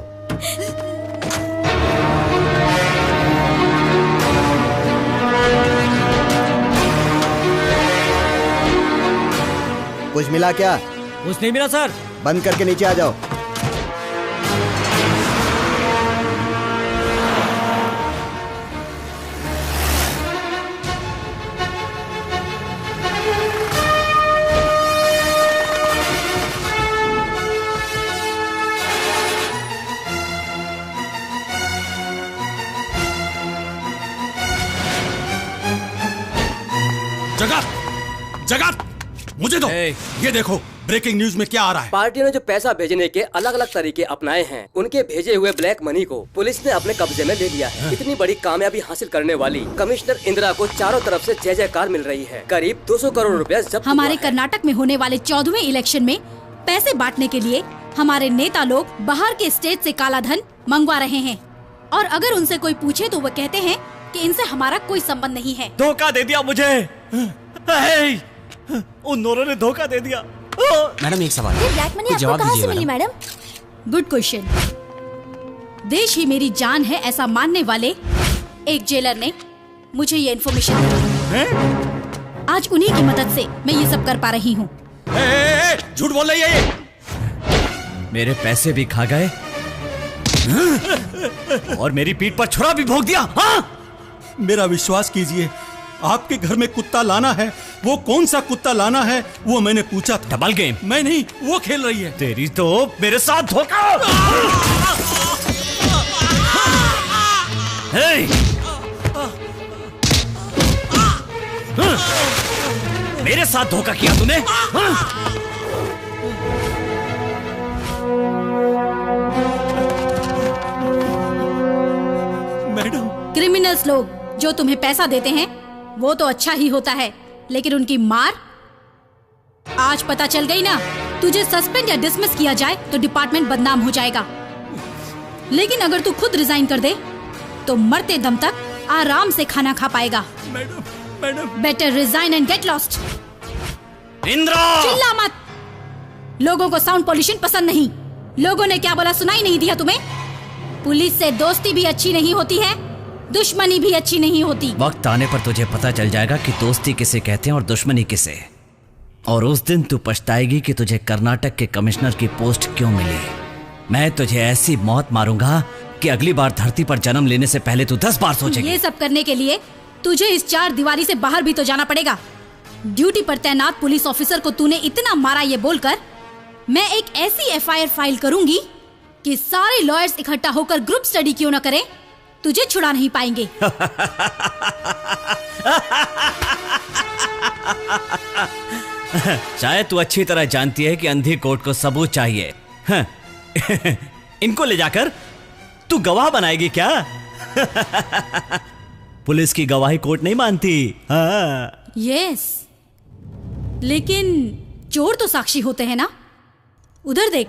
S5: कुछ मिला क्या?
S13: कुछ नहीं मिला सर।
S5: बंद करके नीचे आ जाओ।
S11: जगा, मुझे दो। ये देखो ब्रेकिंग न्यूज में क्या आ रहा है।
S7: पार्टियों ने जो पैसा भेजने के अलग अलग तरीके अपनाए हैं, उनके भेजे हुए ब्लैक मनी को पुलिस ने अपने कब्जे में ले लिया है। इतनी बड़ी कामयाबी हासिल करने वाली कमिश्नर इंदिरा को चारों तरफ से जय जयकार मिल रही है। करीब 200 करोड़ रुपया जब्त
S12: हमारे कर्नाटक में होने वाले 14वें इलेक्शन में पैसे बांटने के लिए हमारे नेता लोग बाहर के स्टेट से काला धन मंगवा रहे हैं, और अगर उनसे कोई पूछे तो वो कहते हैं कि इनसे हमारा कोई संबंध नहीं है।
S9: धोखा दे दिया मुझे, उन दोनों ने धोखा दे दिया।
S14: मैडम एक सवाल, ये ब्लैक मनी आपको कहाँ से मिली मैडम?
S12: Good question. देश ही मेरी जान है ऐसा मानने वाले एक जेलर ने मुझे ये इन्फॉर्मेशन दी। आज उन्हीं की मदद से मैं ये सब कर पा रही हूँ।
S11: झूठ बोल रही है ये।
S9: मेरे पैसे भी खा गए और मेरी पीठ पर छुरा भी भोंक दिया। हाँ?
S11: मेरा विश्वास कीजिए, आपके घर में कुत्ता लाना है, वो कौन सा कुत्ता लाना है वो मैंने पूछा था।
S9: Double game?
S11: मैं नहीं, वो खेल रही है।
S9: तेरी तो मेरे साथ धोखा। मेरे साथ धोखा किया तूने?
S11: मैडम,
S12: क्रिमिनल्स लोग जो तुम्हें पैसा देते हैं वो तो अच्छा ही होता है, लेकिन उनकी मार आज पता चल गई ना। तुझे सस्पेंड या डिसमिस किया जाए तो डिपार्टमेंट बदनाम हो जाएगा, लेकिन अगर तू खुद रिजाइन कर दे तो मरते दम तक आराम से खाना खा पाएगा।
S11: Madam
S12: better resign and get lost.
S9: Indira,
S12: चिल्ला मत। लोगों को साउंड पोल्यूशन पसंद नहीं। लोगों ने क्या बोला सुनाई नहीं दिया तुम्हें? पुलिस से दोस्ती भी अच्छी नहीं होती है, दुश्मनी भी अच्छी नहीं होती।
S9: वक्त आने पर तुझे पता चल जाएगा कि दोस्ती किसे कहते हैं और दुश्मनी किसे, और उस दिन तू पछताएगी कि तुझे कर्नाटक के कमिश्नर की पोस्ट क्यों मिली। मैं तुझे ऐसी मौत मारूंगा कि अगली बार धरती पर जन्म लेने से पहले तू 10 बार सोचेगी।
S12: ये सब करने के लिए तुझे इस 4 दीवारी से बाहर भी तो जाना पड़ेगा। ड्यूटी पर तैनात पुलिस ऑफिसर को तूने इतना मारा ये बोलकर मैं एक ऐसी एफआईआर फाइल करूंगी कि सारे लॉयर्स इकट्ठा होकर ग्रुप स्टडी क्यों न करें, तुझे छुड़ा नहीं पाएंगे।
S9: शायद तू अच्छी तरह जानती है कि अंधी कोर्ट को सबूत चाहिए। इनको ले जाकर तू गवाह बनाएगी क्या? पुलिस की गवाही कोर्ट नहीं मानती। हाँ।
S12: यस, लेकिन चोर तो साक्षी होते हैं ना। उधर देख।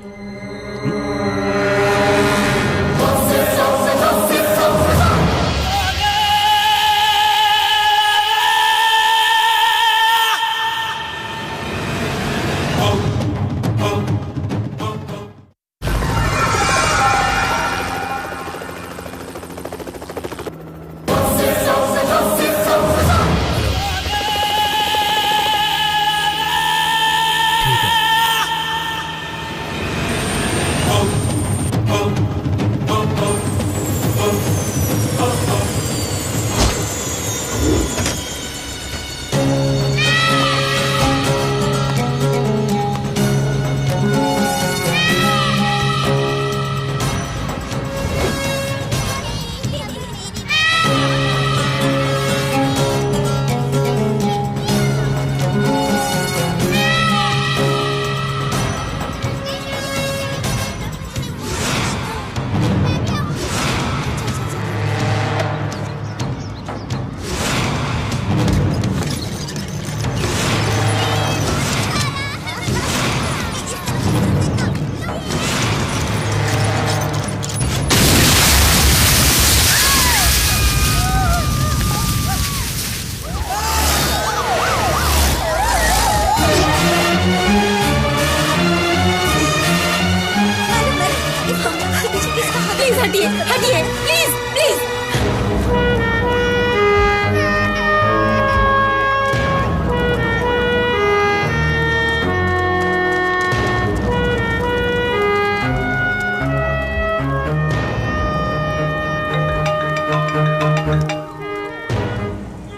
S12: हटिए हटिए प्लीज प्लीज।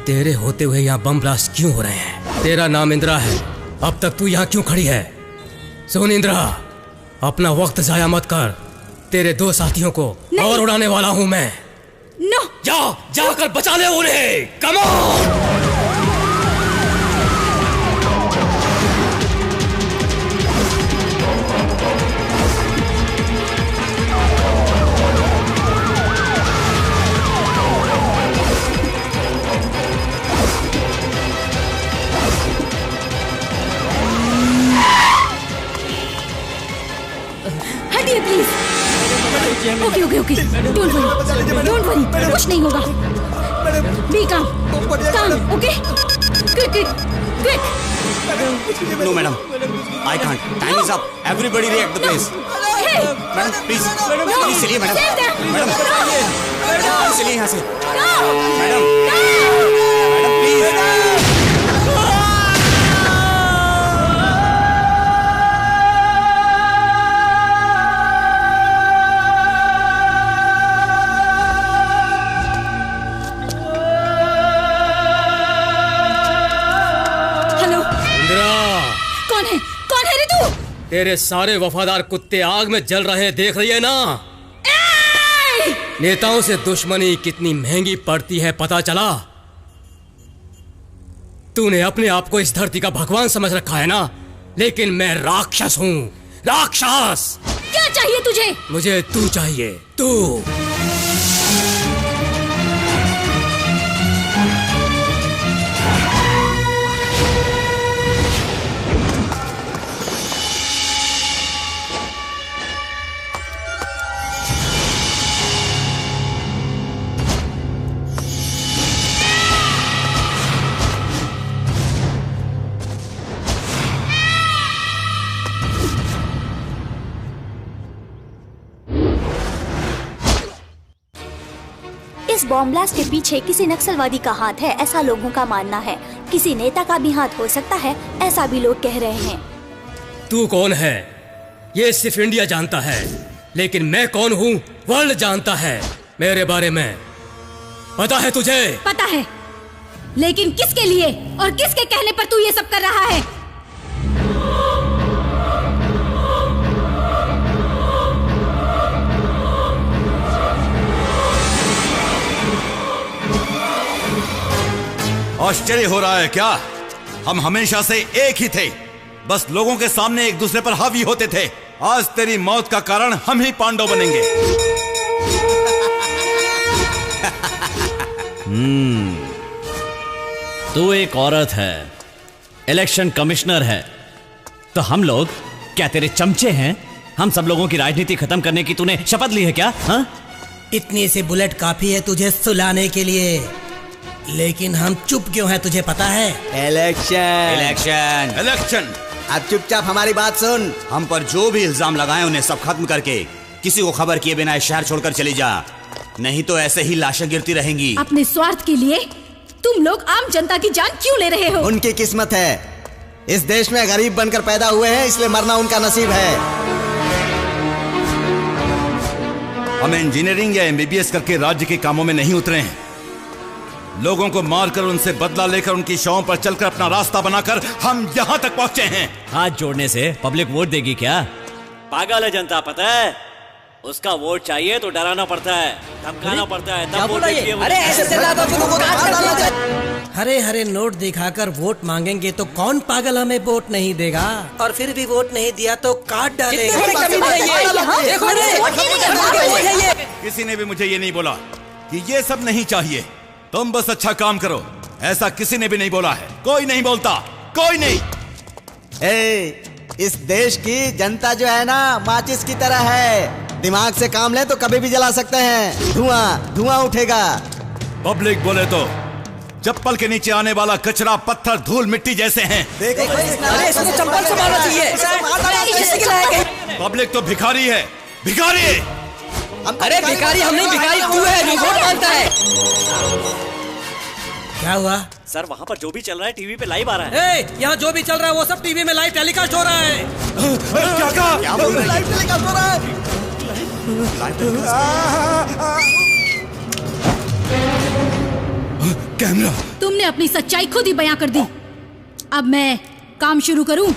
S7: तेरे होते हुए यहाँ बम ब्लास्ट क्यों हो रहे हैं? तेरा नाम इंदिरा है, अब तक तू यहाँ क्यों खड़ी है? सुन इंदिरा, अपना वक्त जाया मत कर। तेरे 2 साथियों को और उड़ाने वाला हूँ मैं।
S12: नो,
S7: जाकर बचा ले उन्हें। Come on.
S12: Okay okay okay, don't worry, कुछ नहीं होगा। Be calm, okay, quick quick quick.
S1: No madam, I can't, time is up, everybody react the place. Madam please, please चलिए मैडम, मैडम चलिए यहाँ से, मैडम, मैडम प्लीज।
S12: कौन है रे तू?
S7: तेरे सारे वफादार कुत्ते आग में जल रहे हैं, देख रही है ना? नेताओं से दुश्मनी कितनी महंगी पड़ती है, पता चला? तूने अपने आप को इस धरती का भगवान समझ रखा है ना, लेकिन मैं राक्षस हूँ, राक्षस।
S12: क्या चाहिए तुझे?
S7: मुझे तू चाहिए, तू।
S14: इस बॉम्ब ब्लास्ट के पीछे किसी नक्सलवादी का हाथ है, ऐसा लोगों का मानना है। किसी नेता का भी हाथ हो सकता है, ऐसा भी लोग कह रहे हैं।
S7: तू कौन है ये सिर्फ इंडिया जानता है, लेकिन मैं कौन हूँ वर्ल्ड जानता है। मेरे बारे में पता है तुझे?
S12: पता है, लेकिन किसके लिए और किसके कहने पर तू ये सब कर रहा है?
S8: आश्चर्य हो रहा है क्या? हम हमेशा से एक ही थे, बस लोगों के सामने एक दूसरे पर हावी होते थे। आज तेरी मौत का कारण हम ही पांडव बनेंगे।
S9: तू एक औरत है, इलेक्शन कमिश्नर है, तो हम लोग क्या तेरे चमचे हैं? हम सब लोगों की राजनीति खत्म करने की तूने शपथ ली है क्या? हाँ?
S10: इतनी सी बुलेट काफी है तुझे सुलाने के लिए, लेकिन हम चुप क्यों हैं तुझे पता है?
S5: Election
S1: election
S8: election.
S5: अब चुपचाप हमारी बात सुन।
S1: हम पर जो भी इल्जाम लगाए उन्हें सब खत्म करके किसी को खबर किए बिना शहर छोड़कर चली जा, नहीं तो ऐसे ही लाशें गिरती रहेंगी।
S12: अपने स्वार्थ के लिए तुम लोग आम जनता की जान क्यों ले रहे हो?
S5: उनकी किस्मत है, इस देश में गरीब बनकर पैदा हुए हैं, इसलिए मरना उनका नसीब है।
S8: हम इंजीनियरिंग या एमबीबीएस करके राज्य के कामों में नहीं उतरे हैं। लोगों को मारकर उनसे बदला लेकर उनकी शवों पर चलकर अपना रास्ता बनाकर हम यहाँ तक पहुँचे हैं।
S9: हाथ जोड़ने से पब्लिक वोट देगी क्या?
S6: पागल है जनता, पता है? उसका वोट चाहिए तो डराना पड़ता है, धमकाना पड़ता है, तब वोट देती है वो।
S10: हरे हरे नोट दिखाकर वोट मांगेंगे तो कौन पागल हमें वोट नहीं देगा? और फिर भी वोट नहीं दिया तो काट डालेगा।
S8: किसी ने भी मुझे ये नहीं बोला कि ये सब नहीं चाहिए, तुम बस अच्छा काम करो, ऐसा किसी ने भी नहीं बोला है। कोई नहीं बोलता, कोई नहीं।
S5: इस देश की जनता जो है ना, माचिस की तरह है, दिमाग से काम ले तो कभी भी जला सकते हैं, धुआं धुआं उठेगा।
S8: पब्लिक बोले तो चप्पल के नीचे आने वाला कचरा, पत्थर, धूल, मिट्टी जैसे हैं।
S10: चप्पल से मारना चाहिए।
S8: पब्लिक तो भिखारी है, भिखारी।
S10: अरे भिखारी हम नहीं, भिखारी तू है जो वोट मांगता है। क्या हुआ
S6: सर? वहाँ पर जो भी चल रहा है टीवी पे लाइव आ रहा है।
S10: यहाँ जो भी चल रहा है वो सब टीवी में लाइव टेलीकास्ट हो रहा है।
S8: क्या कहा?
S5: क्या बोल रहे हैं? लाइव टेलीकास्ट हो रहा है।
S8: कैमरा।
S12: तुमने अपनी सच्चाई खुद ही बयां कर दी, अब मैं काम शुरू करूं?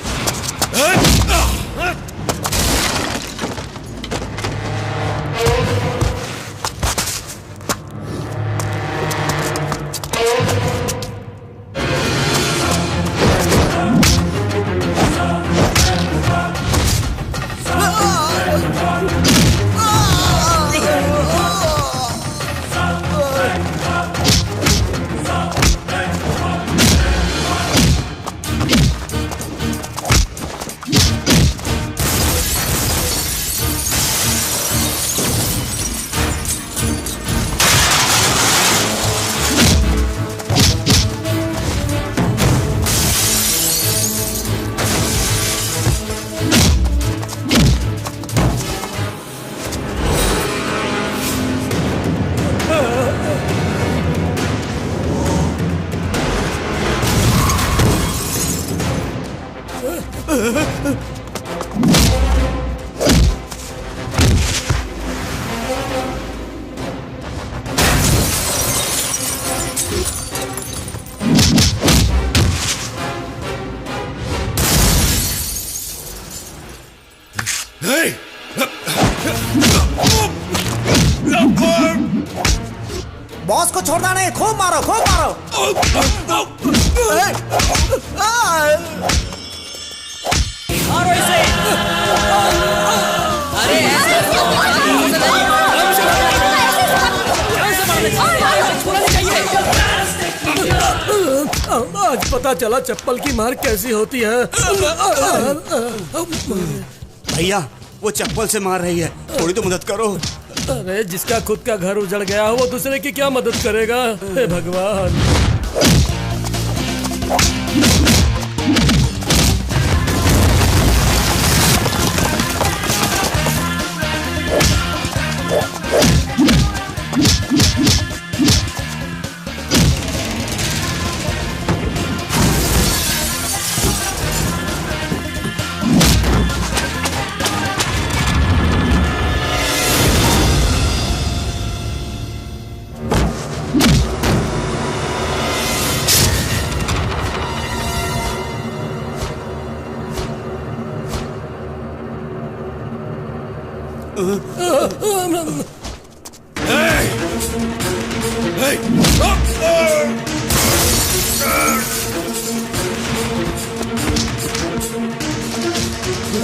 S2: बॉस को छोड़ना नहीं, खूब मारो खूब मारो।
S7: मारो इसे।
S10: आज पता चला चप्पल की मार कैसी होती है।
S1: भैया वो चप्पल से मार रही है, थोड़ी तो मदद करो।
S10: अरे जिसका खुद का घर उजड़ गया वो दूसरे की क्या मदद करेगा? हे भगवान।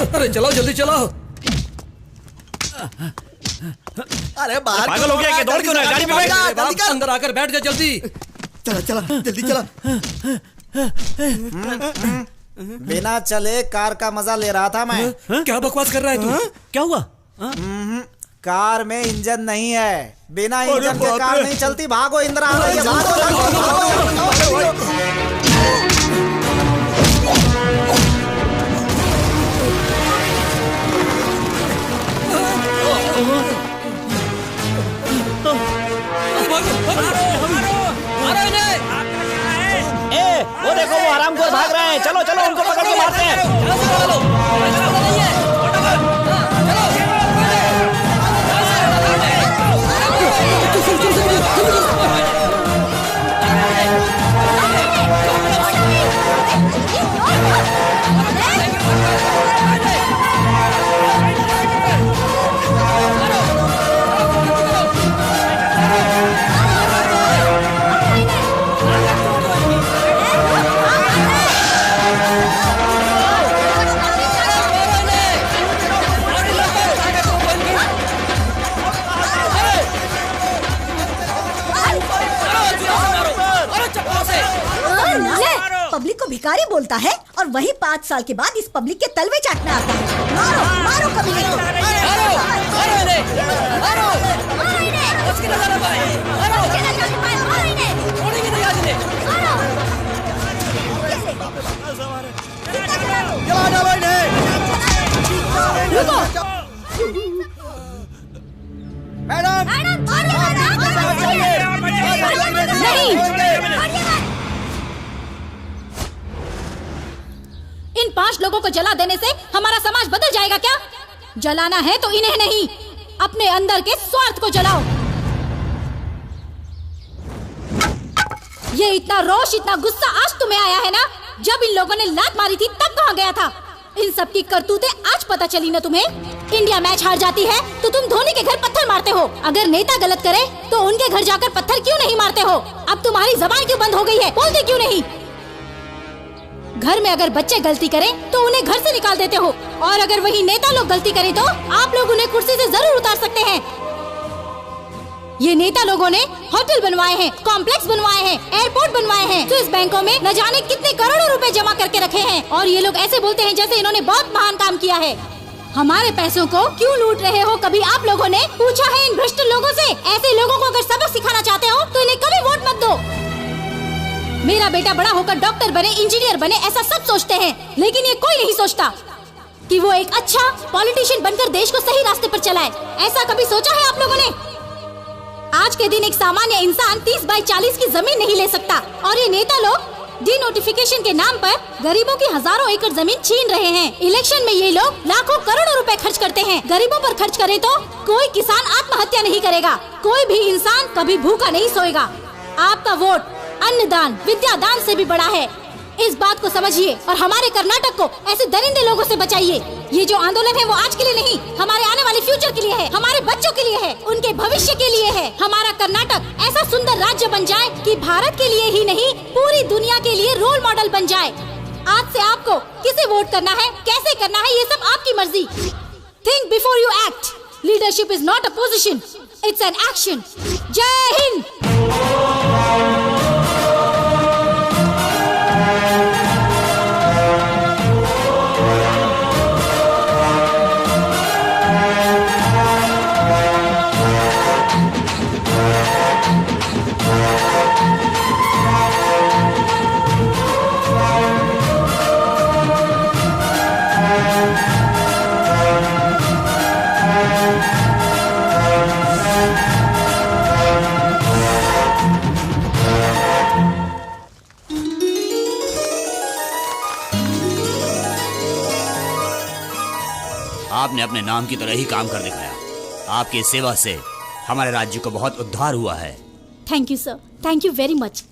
S10: अरे चलाओ जल्दी चलाओ।
S5: अरे बाहर
S9: पागल हो गया क्या? दौड़ क्यों रहा है? गाड़ी में बैठ।
S10: जल्दी कर। अंदर आकर बैठ जा जल्दी।
S5: चला चला जल्दी चला।
S2: बिना चले कार का मजा ले रहा था मैं।
S10: क्या बकवास कर रहा है तू?
S9: क्या हुआ?
S2: कार में इंजन नहीं है, बिना इंजन के कार नहीं चलती। भागो इंदिरा,
S15: वो देखो वो हरामखोर भाग रहे हैं। चलो चलो उनको पकड़ के मारते हैं।
S17: पब्लिक को भिखारी बोलता है और वही 5 साल के बाद इस पब्लिक के तलवे चाटने आता है। मारो मारो कमीने को।
S2: मैडम
S12: इन 5 लोगों को जला देने से हमारा समाज बदल जाएगा क्या? जलाना है तो इन्हें नहीं, अपने अंदर के स्वार्थ को जलाओ। ये इतना रोष, इतना गुस्सा आज तुम्हें आया है ना? जब इन लोगों ने लात मारी थी तब कहाँ गया था? इन सब की करतूतें आज पता चली ना तुम्हें? इंडिया मैच हार जाती है तो तुम धोनी के घर पत्थर मारते हो। अगर नेता गलत करे तो उनके घर जाकर पत्थर क्यों नहीं मारते हो? अब तुम्हारी जबान क्यों बंद हो गई है? बोलते क्यों नहीं? घर में अगर बच्चे गलती करें तो उन्हें घर से निकाल देते हो, और अगर वही नेता लोग गलती करें तो आप लोग उन्हें कुर्सी से जरूर उतार सकते हैं। ये नेता लोगों ने होटल बनवाए हैं, कॉम्प्लेक्स बनवाए हैं, एयरपोर्ट बनवाए हैं, स्विस बैंकों में न जाने कितने करोड़ों रुपए जमा करके रखे हैं, और ये लोग ऐसे बोलते हैं जैसे इन्होंने बहुत महान काम किया है। हमारे पैसों को क्यों लूट रहे हो? कभी आप लोगों ने पूछा है इन भ्रष्ट लोगों से? ऐसे लोगों को अगर सबक सिखाना चाहते हो तो इन्हें कभी वोट मत दो। मेरा बेटा बड़ा होकर डॉक्टर बने, इंजीनियर बने, ऐसा सब सोचते हैं, लेकिन ये कोई नहीं सोचता कि वो एक अच्छा पॉलिटिशियन बनकर देश को सही रास्ते पर चलाए। ऐसा कभी सोचा है आप लोगों ने? आज के दिन एक सामान्य इंसान 30 बाई 40 की जमीन नहीं ले सकता, और ये नेता लोग डिनोटिफिकेशन के नाम पर गरीबों की हजारों एकड़ जमीन छीन रहे हैं। इलेक्शन में ये लोग लाखों करोड़ों रुपए खर्च करते हैं। गरीबों पर खर्च करें तो कोई किसान आत्महत्या नहीं करेगा, कोई भी इंसान कभी भूखा नहीं सोएगा। आपका वोट अन्नदान, विद्यादान से भी बड़ा है। इस बात को समझिए और हमारे कर्नाटक को ऐसे दरिंदे लोगों से बचाइए। ये जो आंदोलन है वो आज के लिए नहीं, हमारे आने वाले फ्यूचर के लिए है, हमारे बच्चों के लिए है, उनके भविष्य के लिए है। हमारा कर्नाटक ऐसा सुंदर राज्य बन जाए कि भारत के लिए ही नहीं पूरी दुनिया के लिए रोल मॉडल बन जाए। आज से आपको किसे वोट करना है, कैसे करना है, ये सब आपकी मर्जी। Think before you act. Leadership is not a position, it's an action. जय हिंद।
S1: आपने अपने नाम की तरह ही काम कर दिखाया। आपकी सेवा से हमारे राज्य को बहुत उद्धार हुआ है।
S12: Thank you sir, thank you very much.